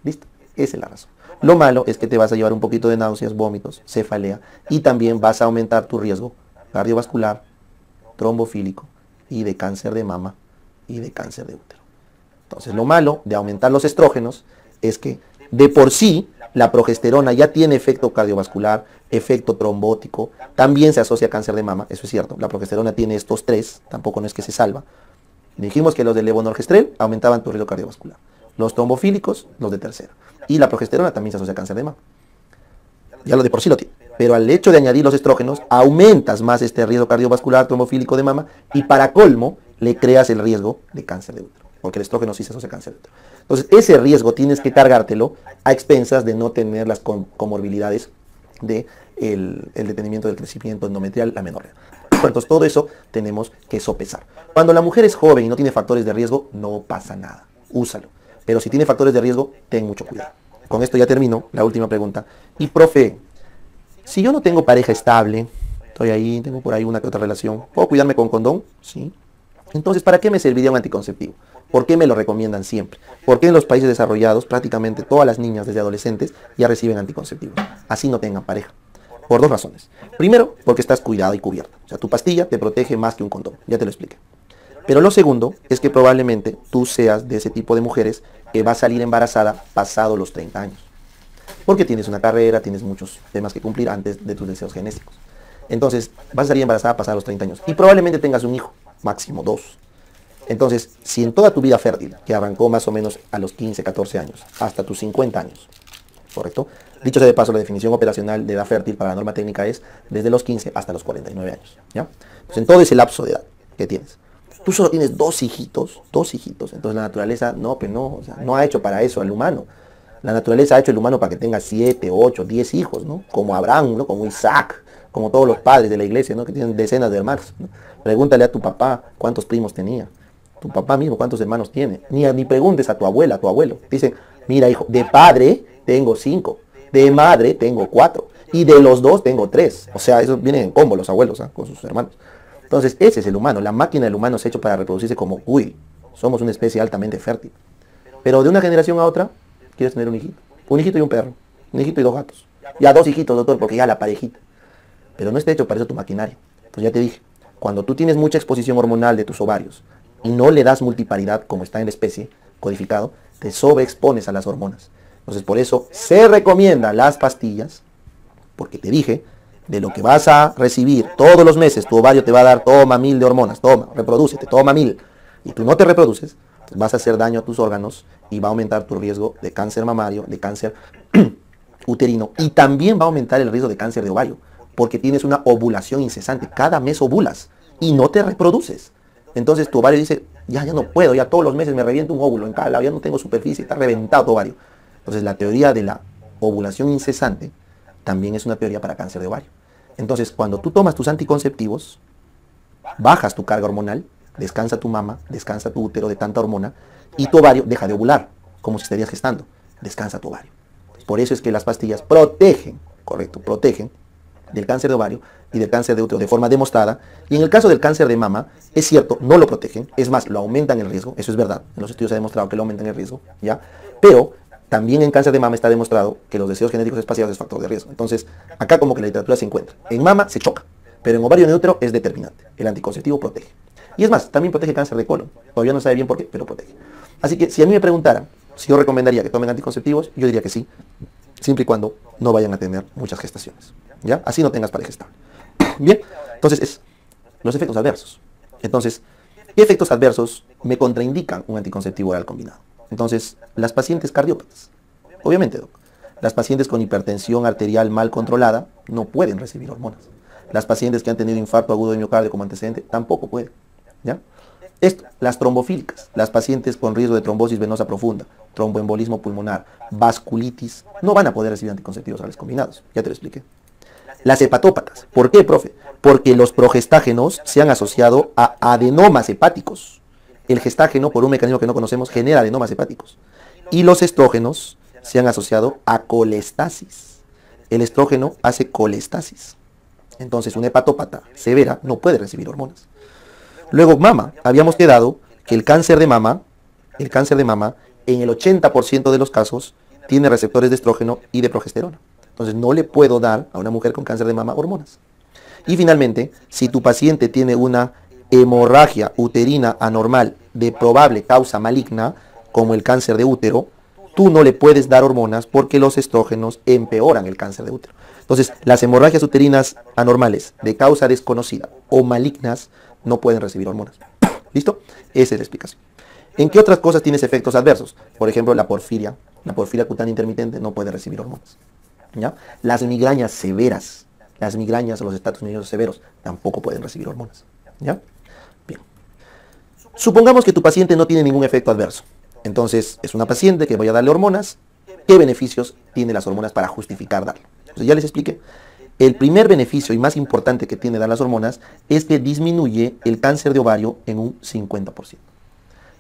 ¿Listo? Esa es la razón. Lo malo es que te vas a llevar un poquito de náuseas, vómitos, cefalea, y también vas a aumentar tu riesgo cardiovascular, trombofílico y de cáncer de mama y de cáncer de útero. Entonces, lo malo de aumentar los estrógenos es que de por sí la progesterona ya tiene efecto cardiovascular, efecto trombótico, también se asocia a cáncer de mama, eso es cierto. La progesterona tiene estos tres, tampoco no es que se salva. Dijimos que los del levonorgestrel aumentaban tu riesgo cardiovascular. Los trombofílicos, los de tercera. Y la progesterona también se asocia a cáncer de mama. Ya lo de por sí lo tiene. Pero al hecho de añadir los estrógenos, aumentas más este riesgo cardiovascular, trombofílico de mama, y para colmo, le creas el riesgo de cáncer de útero. Porque el estrógeno sí se asocia a cáncer de útero. Entonces, ese riesgo tienes que cargártelo a expensas de no tener las comorbilidades de el detenimiento del crecimiento endometrial, la amenorrea. Entonces, todo eso tenemos que sopesar. Cuando la mujer es joven y no tiene factores de riesgo, no pasa nada. Úsalo. Pero si tiene factores de riesgo, ten mucho cuidado. Con esto ya termino la última pregunta. Y profe, si yo no tengo pareja estable, estoy ahí, tengo por ahí una que otra relación, ¿puedo cuidarme con condón? Sí. Entonces, ¿para qué me serviría un anticonceptivo? ¿Por qué me lo recomiendan siempre? ¿Por qué en los países desarrollados prácticamente todas las niñas desde adolescentes ya reciben anticonceptivos? Así no tengan pareja. Por dos razones. Primero, porque estás cuidada y cubierta. O sea, tu pastilla te protege más que un condón. Ya te lo expliqué. Pero lo segundo es que probablemente tú seas de ese tipo de mujeres que va a salir embarazada pasado los 30 años. Porque tienes una carrera, tienes muchos temas que cumplir antes de tus deseos genéticos. Entonces, vas a salir embarazada pasado los 30 años. Y probablemente tengas un hijo, máximo 2. Entonces, si en toda tu vida fértil, que arrancó más o menos a los 15, 14 años, hasta tus 50 años, ¿correcto? Dicho sea de paso, la definición operacional de edad fértil para la norma técnica es desde los 15 hasta los 49 años, ¿ya? Entonces, en todo ese lapso de edad que tienes, tú solo tienes dos hijitos, entonces la naturaleza no, o sea, no ha hecho para eso al humano. La naturaleza ha hecho el humano para que tenga 7, 8, 10 hijos, ¿no? Como Abraham, ¿no? Como Isaac, como todos los padres de la iglesia, ¿no? Que tienen decenas de hermanos, ¿no? Pregúntale a tu papá cuántos primos tenía. Tu papá mismo cuántos hermanos tiene. Ni preguntes a tu abuela, a tu abuelo. Dicen, mira hijo, de padre tengo 5, de madre tengo 4 y de los dos tengo 3. O sea, eso vienen en combo los abuelos, ¿eh? Con sus hermanos. Entonces, ese es el humano. La máquina del humano se ha hecho para reproducirse como, uy, somos una especie altamente fértil. Pero de una generación a otra, quieres tener un hijito. Un hijito y un perro. Un hijito y 2 gatos. Ya 2 hijitos, doctor, porque ya la parejita. Pero no está hecho para eso tu maquinaria. Entonces ya te dije, cuando tú tienes mucha exposición hormonal de tus ovarios y no le das multiparidad como está en la especie, codificado, te sobreexpones a las hormonas. Entonces por eso se recomiendan las pastillas, porque te dije, de lo que vas a recibir todos los meses, tu ovario te va a dar, toma 1000 de hormonas, toma, reprodúcete, toma 1000, y tú no te reproduces, vas a hacer daño a tus órganos y va a aumentar tu riesgo de cáncer mamario, de cáncer uterino, y también va a aumentar el riesgo de cáncer de ovario, porque tienes una ovulación incesante, cada mes ovulas y no te reproduces. Entonces tu ovario dice, ya no puedo, ya todos los meses me reviento un óvulo en cada lado, ya no tengo superficie, está reventado tu ovario. Entonces la teoría de la ovulación incesante también es una teoría para cáncer de ovario. Entonces cuando tú tomas tus anticonceptivos, bajas tu carga hormonal, descansa tu mama, descansa tu útero de tanta hormona y tu ovario deja de ovular, como si estarías gestando, descansa tu ovario. Por eso es que las pastillas protegen, correcto, protegen del cáncer de ovario y del cáncer de útero de forma demostrada. Y en el caso del cáncer de mama, es cierto, no lo protegen, es más, lo aumentan el riesgo, eso es verdad, en los estudios se ha demostrado que lo aumentan el riesgo, ¿ya? Pero también en cáncer de mama está demostrado que los deseos genéticos espaciados es factor de riesgo. Entonces, acá como que la literatura se encuentra. En mama se choca, pero en ovario y útero es determinante. El anticonceptivo protege. Y es más, también protege cáncer de colon. Todavía no sabe bien por qué, pero protege. Así que si a mí me preguntaran si yo recomendaría que tomen anticonceptivos, yo diría que sí, siempre y cuando no vayan a tener muchas gestaciones, ¿ya? Así no tengas pareja estable. Bien, entonces es los efectos adversos. Entonces, ¿qué efectos adversos me contraindican un anticonceptivo oral combinado? Entonces, las pacientes cardiópatas, obviamente, doc, las pacientes con hipertensión arterial mal controlada no pueden recibir hormonas. Las pacientes que han tenido infarto agudo de miocardio como antecedente tampoco pueden, ¿ya? Esto, las trombofílicas, las pacientes con riesgo de trombosis venosa profunda, tromboembolismo pulmonar, vasculitis, no van a poder recibir anticonceptivos orales combinados. Ya te lo expliqué. Las hepatópatas, ¿por qué, profe? Porque los progestágenos se han asociado a adenomas hepáticos. El gestágeno, por un mecanismo que no conocemos, genera adenomas hepáticos. Y los estrógenos se han asociado a colestasis. El estrógeno hace colestasis. Entonces, una hepatópata severa no puede recibir hormonas. Luego, mama. Habíamos quedado que el cáncer de mama, en el 80% de los casos, tiene receptores de estrógeno y de progesterona. Entonces, no le puedo dar a una mujer con cáncer de mama hormonas. Y finalmente, si tu paciente tiene una hemorragia uterina anormal de probable causa maligna, como el cáncer de útero, tú no le puedes dar hormonas porque los estrógenos empeoran el cáncer de útero. Entonces, las hemorragias uterinas anormales de causa desconocida o malignas no pueden recibir hormonas. ¿Listo? Esa es la explicación. ¿En qué otras cosas tienes efectos adversos? Por ejemplo, la porfiria cutánea intermitente no puede recibir hormonas, ¿ya? Las migrañas severas, las migrañas o los estatus nerviosos severos tampoco pueden recibir hormonas, ¿ya? Bien. Supongamos que tu paciente no tiene ningún efecto adverso. Entonces, es una paciente que voy a darle hormonas. ¿Qué beneficios tiene las hormonas para justificar darlo? Entonces, ya les expliqué. El primer beneficio y más importante que tiene dar las hormonas es que disminuye el cáncer de ovario en un 50%.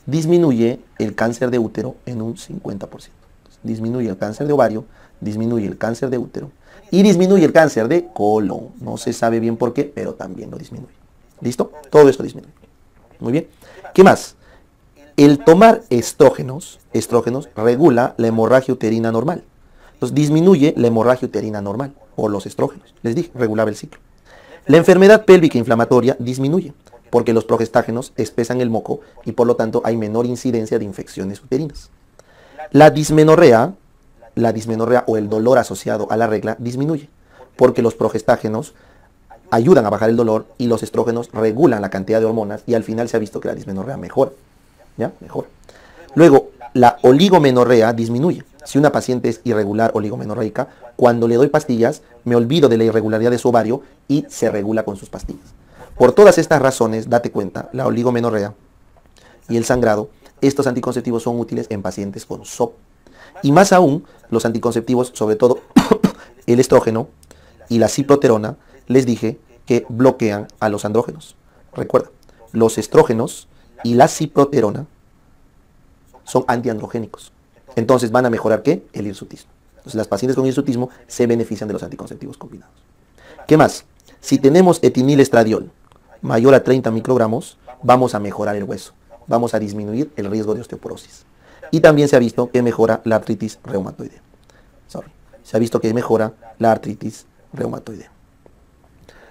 Disminuye el cáncer de útero en un 50%. Entonces, disminuye el cáncer de ovario, disminuye el cáncer de útero y disminuye el cáncer de colon. No se sabe bien por qué, pero también lo disminuye. ¿Listo? Todo esto disminuye. Muy bien. ¿Qué más? El tomar estrógenos regula la hemorragia uterina normal. Entonces disminuye la hemorragia uterina normal, o los estrógenos. Les dije, regulaba el ciclo. La enfermedad pélvica inflamatoria disminuye, porque los progestágenos espesan el moco y por lo tanto hay menor incidencia de infecciones uterinas. La dismenorrea o el dolor asociado a la regla disminuye, porque los progestágenos ayudan a bajar el dolor y los estrógenos regulan la cantidad de hormonas y al final se ha visto que la dismenorrea mejora. ¿Ya? Mejora. Luego, la oligomenorrea disminuye. Si una paciente es irregular oligomenorreica, cuando le doy pastillas, me olvido de la irregularidad de su ovario y se regula con sus pastillas. Por todas estas razones, date cuenta, la oligomenorrea y el sangrado, estos anticonceptivos son útiles en pacientes con SOP. Y más aún, los anticonceptivos, sobre todo el estrógeno y la ciproterona, les dije que bloquean a los andrógenos. Recuerda, los estrógenos y la ciproterona son antiandrogénicos. Entonces van a mejorar, ¿qué? El hirsutismo. Entonces las pacientes con hirsutismo se benefician de los anticonceptivos combinados. ¿Qué más? Si tenemos etinilestradiol mayor a 30 microgramos, vamos a mejorar el hueso. Vamos a disminuir el riesgo de osteoporosis. Y también se ha visto que mejora la artritis reumatoidea. Se ha visto que mejora la artritis reumatoidea.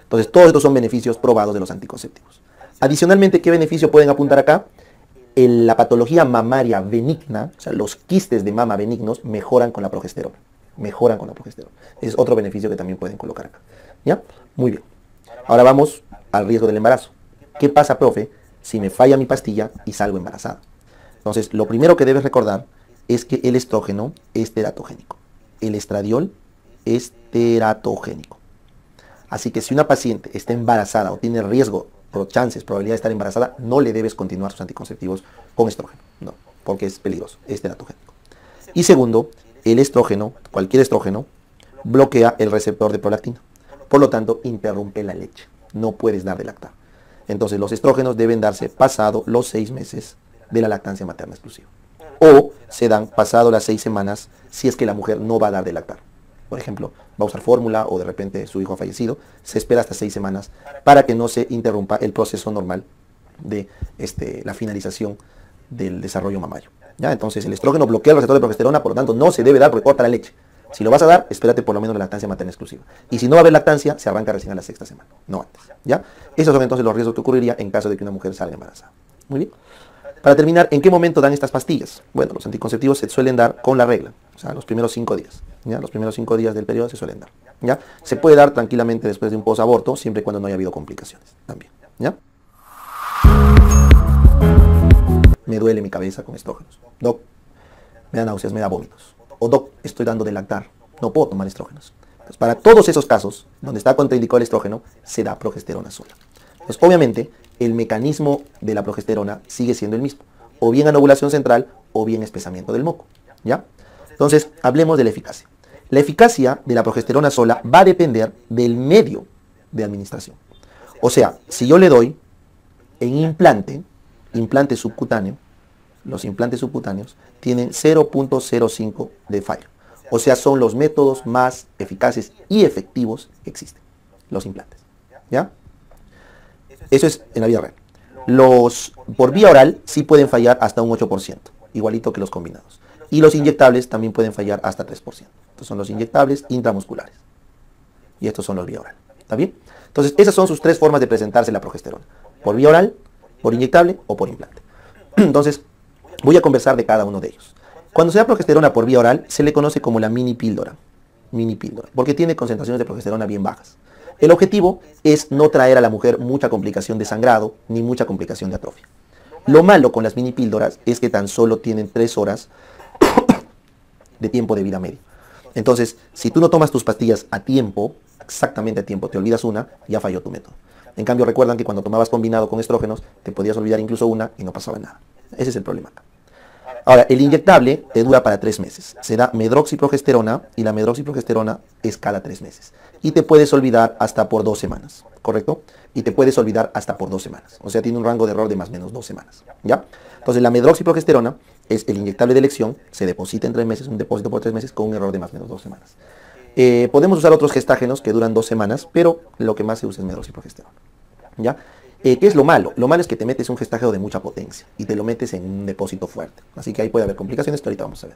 Entonces, todos estos son beneficios probados de los anticonceptivos. Adicionalmente, ¿qué beneficio pueden apuntar acá? La patología mamaria benigna, o sea, los quistes de mama benignos, mejoran con la progesterona. Mejoran con la progesterona. Es otro beneficio que también pueden colocar acá. ¿Ya? Muy bien. Ahora vamos al riesgo del embarazo. ¿Qué pasa, profe, si me falla mi pastilla y salgo embarazada? Entonces, lo primero que debes recordar es que el estrógeno es teratogénico. El estradiol es teratogénico. Así que si una paciente está embarazada o tiene riesgo, probabilidad de estar embarazada, no le debes continuar sus anticonceptivos con estrógeno. No, porque es peligroso, es teratogénico. Y segundo, el estrógeno, cualquier estrógeno, bloquea el receptor de prolactina. Por lo tanto, interrumpe la leche. No puedes dar de lactar. Entonces, los estrógenos deben darse pasado los 6 meses de la lactancia materna exclusiva. O se dan pasado las 6 semanas si es que la mujer no va a dar de lactar. Por ejemplo, va a usar fórmula o de repente su hijo ha fallecido. Se espera hasta 6 semanas para que no se interrumpa el proceso normal de la finalización del desarrollo mamario. ¿Ya? Entonces, el estrógeno bloquea el receptor de progesterona, por lo tanto, no se debe dar porque corta la leche. Si lo vas a dar, espérate por lo menos la lactancia materna exclusiva. Y si no va a haber lactancia, se arranca recién a la 6ª semana, no antes. ¿Ya? Esos son entonces los riesgos que ocurriría en caso de que una mujer salga embarazada. Muy bien. Para terminar, ¿en qué momento dan estas pastillas? Bueno, los anticonceptivos se suelen dar con la regla, o sea, los primeros 5 días. ¿Ya? Los primeros 5 días del periodo se suelen dar. ¿Ya? Se puede dar tranquilamente después de un posaborto, siempre y cuando no haya habido complicaciones también. ¿Ya? Me duele mi cabeza con estrógenos. Doc, me da náuseas, me da vómitos. O doc, estoy dando de lactar, no puedo tomar estrógenos. Entonces, para todos esos casos donde está contraindicado el estrógeno, se da progesterona sola. Pues obviamente, el mecanismo de la progesterona sigue siendo el mismo. O bien anovulación central, o bien espesamiento del moco. ¿Ya? Entonces, hablemos de la eficacia. La eficacia de la progesterona sola va a depender del medio de administración. O sea, si yo le doy en implante subcutáneo, los implantes subcutáneos tienen 0.05 de fallo. O sea, son los métodos más eficaces y efectivos que existen, los implantes. ¿Ya? Eso es en la vida real. Los por vía oral sí pueden fallar hasta un 8%, igualito que los combinados. Y los inyectables también pueden fallar hasta 3%. Estos son los inyectables intramusculares. Y estos son los vía oral. ¿Está bien? Entonces, esas son sus 3 formas de presentarse la progesterona. Por vía oral, por inyectable o por implante. Entonces, voy a conversar de cada uno de ellos. Cuando se da progesterona por vía oral, se le conoce como la mini píldora. Mini píldora, porque tiene concentraciones de progesterona bien bajas. El objetivo es no traer a la mujer mucha complicación de sangrado, ni mucha complicación de atrofia. Lo malo con las mini píldoras es que tan solo tienen 3 horas de tiempo de vida medio. Entonces, si tú no tomas tus pastillas a tiempo, exactamente a tiempo, te olvidas una, ya falló tu método. En cambio, recuerdan que cuando tomabas combinado con estrógenos, te podías olvidar incluso una y no pasaba nada. Ese es el problema acá. Ahora, el inyectable te dura para 3 meses. Se da medroxiprogesterona y la medroxiprogesterona es cada 3 meses. Y te puedes olvidar hasta por 2 semanas, ¿correcto? Y te puedes olvidar hasta por 2 semanas. O sea, tiene un rango de error de más o menos 2 semanas. ¿Ya? Entonces, la medroxiprogesterona es el inyectable de elección. Se deposita en 3 meses, un depósito por 3 meses con un error de más o menos 2 semanas. Podemos usar otros gestágenos que duran 2 semanas, pero lo que más se usa es medroxiprogesterona. ¿Ya? ¿Qué es lo malo? Lo malo es que te metes un gestágeno de mucha potencia y te lo metes en un depósito fuerte. Así que ahí puede haber complicaciones que ahorita vamos a ver.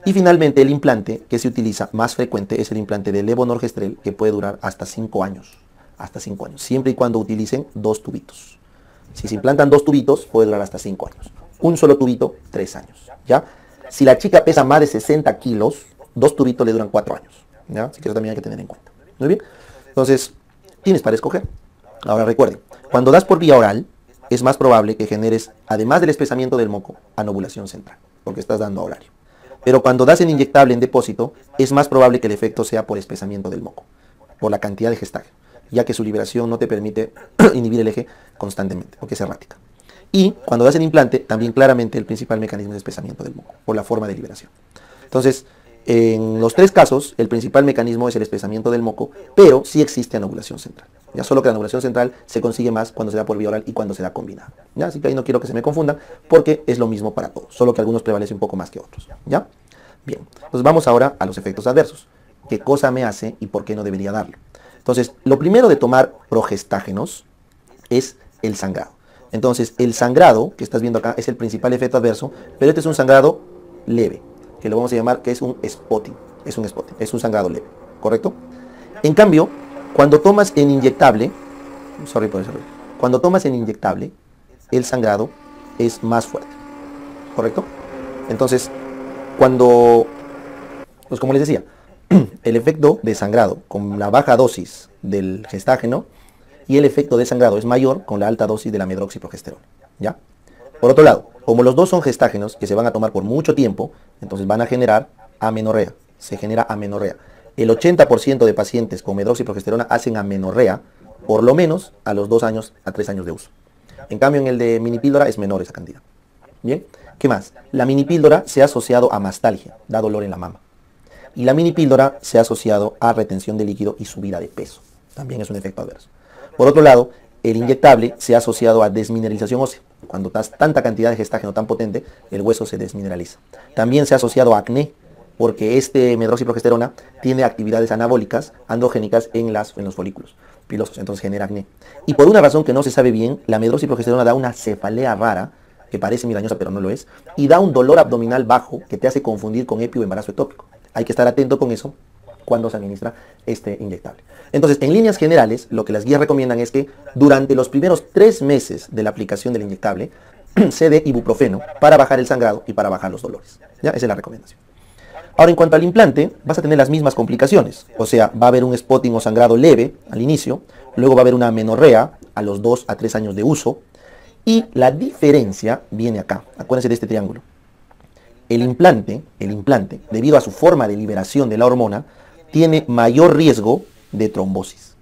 Y finalmente el implante que se utiliza más frecuente es el implante de levonorgestrel, que puede durar hasta 5 años. Hasta 5 años, siempre y cuando utilicen 2 tubitos. Si se implantan 2 tubitos, puede durar hasta 5 años. Un solo tubito, 3 años. ¿Ya? Si la chica pesa más de 60 kilos, 2 tubitos le duran 4 años. ¿Ya? Así que eso también hay que tener en cuenta. Muy bien. Entonces, tienes para escoger. Ahora recuerden, cuando das por vía oral, es más probable que generes, además del espesamiento del moco, anovulación central, porque estás dando a horario. Pero cuando das en inyectable en depósito, es más probable que el efecto sea por espesamiento del moco, por la cantidad de gestágeno, ya que su liberación no te permite inhibir el eje constantemente, porque es errática. Y cuando das en implante, también claramente el principal mecanismo es espesamiento del moco, por la forma de liberación. Entonces, en los tres casos, el principal mecanismo es el espesamiento del moco, pero sí existe anovulación central. Ya solo que la anovulación central se consigue más cuando se da por vía oral y cuando se da combinada. ¿Ya? Así que ahí no quiero que se me confundan, porque es lo mismo para todos, solo que algunos prevalecen un poco más que otros. ¿Ya? Bien, entonces vamos ahora a los efectos adversos. ¿Qué cosa me hace y por qué no debería darlo? Entonces, lo primero de tomar progestágenos es el sangrado. Entonces, el sangrado que estás viendo acá es el principal efecto adverso, pero este es un sangrado leve, que lo vamos a llamar que es un spotting. Es un sangrado leve, ¿correcto? En cambio, cuando tomas en inyectable, cuando tomas en inyectable, el sangrado es más fuerte, ¿correcto? Entonces, pues como les decía, el efecto de sangrado con la baja dosis del gestágeno y el efecto de sangrado es mayor con la alta dosis de la medroxiprogesterona, ¿ya? Por otro lado, como los dos son gestágenos que se van a tomar por mucho tiempo, entonces van a generar amenorrea, se genera amenorrea. El 80% de pacientes con medroxiprogesterona hacen amenorrea por lo menos a los 2 años a 3 años de uso. En cambio, en el de minipíldora es menor esa cantidad. Bien, ¿qué más? La minipíldora se ha asociado a mastalgia, da dolor en la mama. Y la minipíldora se ha asociado a retención de líquido y subida de peso. También es un efecto adverso. Por otro lado, el inyectable se ha asociado a desmineralización ósea. Cuando das tanta cantidad de gestágeno tan potente, el hueso se desmineraliza. También se ha asociado a acné, porque este medroxiprogesterona tiene actividades anabólicas, androgénicas en los folículos pilosos, entonces genera acné. Y por una razón que no se sabe bien, la medroxiprogesterona da una cefalea rara, que parece milagrosa pero no lo es, y da un dolor abdominal bajo que te hace confundir con epio o embarazo ectópico. Hay que estar atento con eso cuando se administra este inyectable. Entonces, en líneas generales, lo que las guías recomiendan es que durante los primeros 3 meses de la aplicación del inyectable se dé ibuprofeno para bajar el sangrado y para bajar los dolores. ¿Ya? Esa es la recomendación. Ahora, en cuanto al implante, vas a tener las mismas complicaciones. O sea, va a haber un spotting o sangrado leve al inicio, luego va a haber una amenorrea a los 2 a 3 años de uso, y la diferencia viene acá. Acuérdense de este triángulo. El implante, debido a su forma de liberación de la hormona, tiene mayor riesgo de trombosis.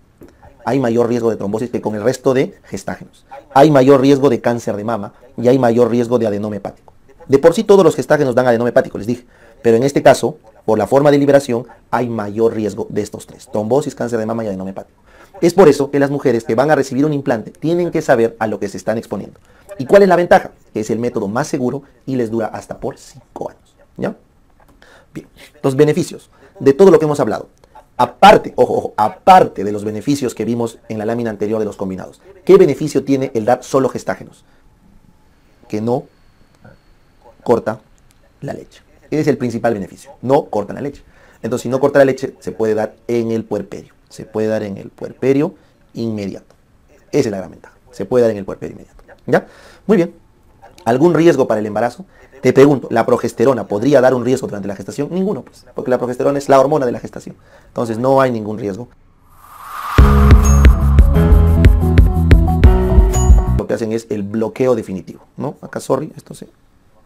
Hay mayor riesgo de trombosis que con el resto de gestágenos. Hay mayor riesgo de cáncer de mama y hay mayor riesgo de adenoma hepático. De por sí todos los gestágenos dan adenoma hepático, les dije. Pero en este caso, por la forma de liberación, hay mayor riesgo de estos tres: trombosis, cáncer de mama y adenoma hepático. Es por eso que las mujeres que van a recibir un implante tienen que saber a lo que se están exponiendo. ¿Y cuál es la ventaja? Que es el método más seguro y les dura hasta por 5 años. ¿Ya? Bien, los beneficios de todo lo que hemos hablado. Aparte, ojo, aparte de los beneficios que vimos en la lámina anterior de los combinados, ¿qué beneficio tiene el dar solo gestágenos? Que no corta la leche. Ese es el principal beneficio. No corta la leche. Entonces, si no corta la leche, se puede dar en el puerperio. Se puede dar en el puerperio inmediato. Esa es la gran ventaja. Se puede dar en el puerperio inmediato. ¿Ya? Muy bien. ¿Algún riesgo para el embarazo? Te pregunto, ¿la progesterona podría dar un riesgo durante la gestación? Ninguno, pues, porque la progesterona es la hormona de la gestación. Entonces, no hay ningún riesgo. Lo que hacen es el bloqueo definitivo, ¿no? Acá, sorry, esto sí,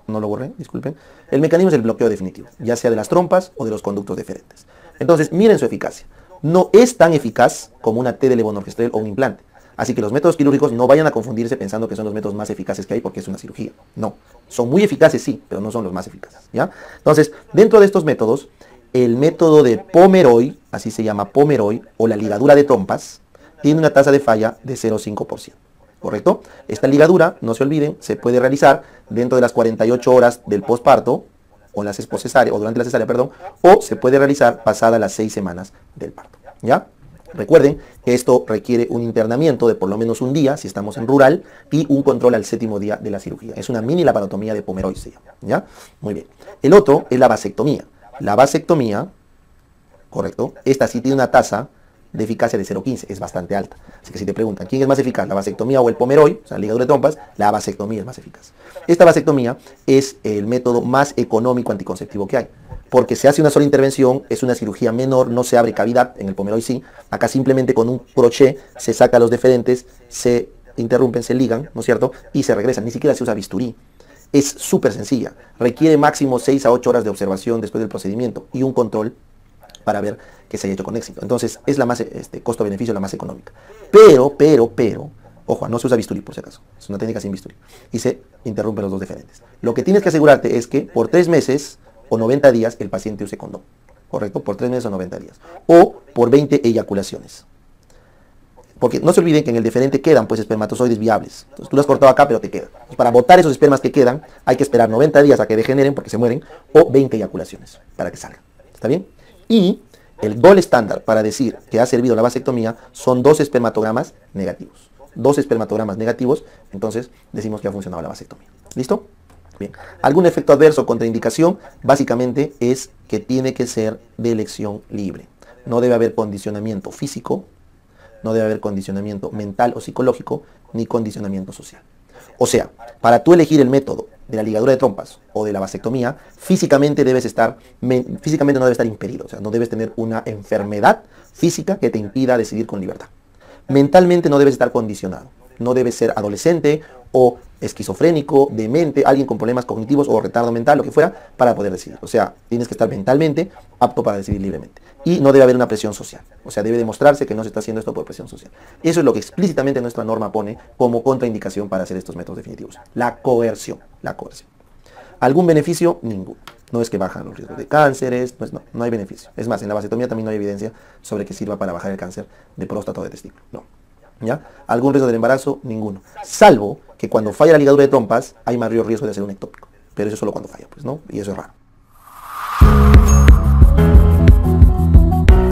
no lo borré, disculpen. El mecanismo es el bloqueo definitivo, ya sea de las trompas o de los conductos deferentes. Entonces, miren su eficacia. No es tan eficaz como una T de levonorgestrel o un implante. Así que los métodos quirúrgicos no vayan a confundirse pensando que son los métodos más eficaces que hay porque es una cirugía. No, son muy eficaces sí, pero no son los más eficaces, ¿ya? Entonces, dentro de estos métodos, el método de Pomeroy, así se llama Pomeroy, o la ligadura de trompas, tiene una tasa de falla de 0,5%. ¿Correcto? Esta ligadura, no se olviden, se puede realizar dentro de las 48 horas del posparto, o durante la cesárea, perdón, o se puede realizar pasadas las 6 semanas del parto, ¿ya? Recuerden que esto requiere un internamiento de por lo menos un día, si estamos en rural, y un control al 7º día de la cirugía. Es una mini laparotomía de Pomeroy, se llama, ¿ya? Muy bien. El otro es la vasectomía. La vasectomía, correcto, esta sí tiene una tasa de eficacia de 0,15, es bastante alta. Así que si te preguntan, ¿quién es más eficaz, la vasectomía o el Pomeroy, o sea, ligadura de trompas? La vasectomía es más eficaz. Esta vasectomía es el método más económico anticonceptivo que hay, porque se hace una sola intervención, es una cirugía menor, no se abre cavidad, en el Pomeroy sí, acá simplemente con un crochet se saca los deferentes, se interrumpen, se ligan, ¿no es cierto? Y se regresan, ni siquiera se usa bisturí. Es súper sencilla, requiere máximo 6 a 8 horas de observación después del procedimiento y un control para ver que se haya hecho con éxito. Entonces, es la más, costo-beneficio, la más económica. Pero, ojo, no se usa bisturí por si acaso. Es una técnica sin bisturí. Y se interrumpen los dos deferentes. Lo que tienes que asegurarte es que por 3 meses o 90 días el paciente use condón. ¿Correcto? Por 3 meses o 90 días. O por 20 eyaculaciones. Porque no se olviden que en el deferente quedan pues espermatozoides viables. Entonces tú lo has cortado acá, pero te quedan. Entonces, para botar esos espermas que quedan, hay que esperar 90 días a que degeneren porque se mueren, o 20 eyaculaciones para que salgan. ¿Está bien? Y el gol estándar para decir que ha servido la vasectomía son 2 espermatogramas negativos. 2 espermatogramas negativos, entonces decimos que ha funcionado la vasectomía. ¿Listo? Bien. ¿Algún efecto adverso o contraindicación? Básicamente es que tiene que ser de elección libre. No debe haber condicionamiento físico, no debe haber condicionamiento mental o psicológico, ni condicionamiento social. O sea, para tú elegir el método de la ligadura de trompas o de la vasectomía, físicamente no debe estar impedido. O sea, no debes tener una enfermedad física que te impida decidir con libertad. Mentalmente no debes estar condicionado. No debes ser adolescente o esquizofrénico, demente, alguien con problemas cognitivos o retardo mental, lo que fuera, para poder decidir. O sea, tienes que estar mentalmente apto para decidir libremente. Y no debe haber una presión social. O sea, debe demostrarse que no se está haciendo esto por presión social. Eso es lo que explícitamente nuestra norma pone como contraindicación para hacer estos métodos definitivos. La coerción. La coerción. ¿Algún beneficio? Ninguno. No es que bajan los riesgos de cánceres, no hay beneficio. Es más, en la vasectomía también no hay evidencia sobre que sirva para bajar el cáncer de próstata o de testículo. No. ¿Ya? ¿Algún riesgo del embarazo? Ninguno. Salvo que cuando falla la ligadura de trompas hay mayor riesgo de hacer un ectópico. Pero eso es solo cuando falla, pues, ¿no? Y eso es raro.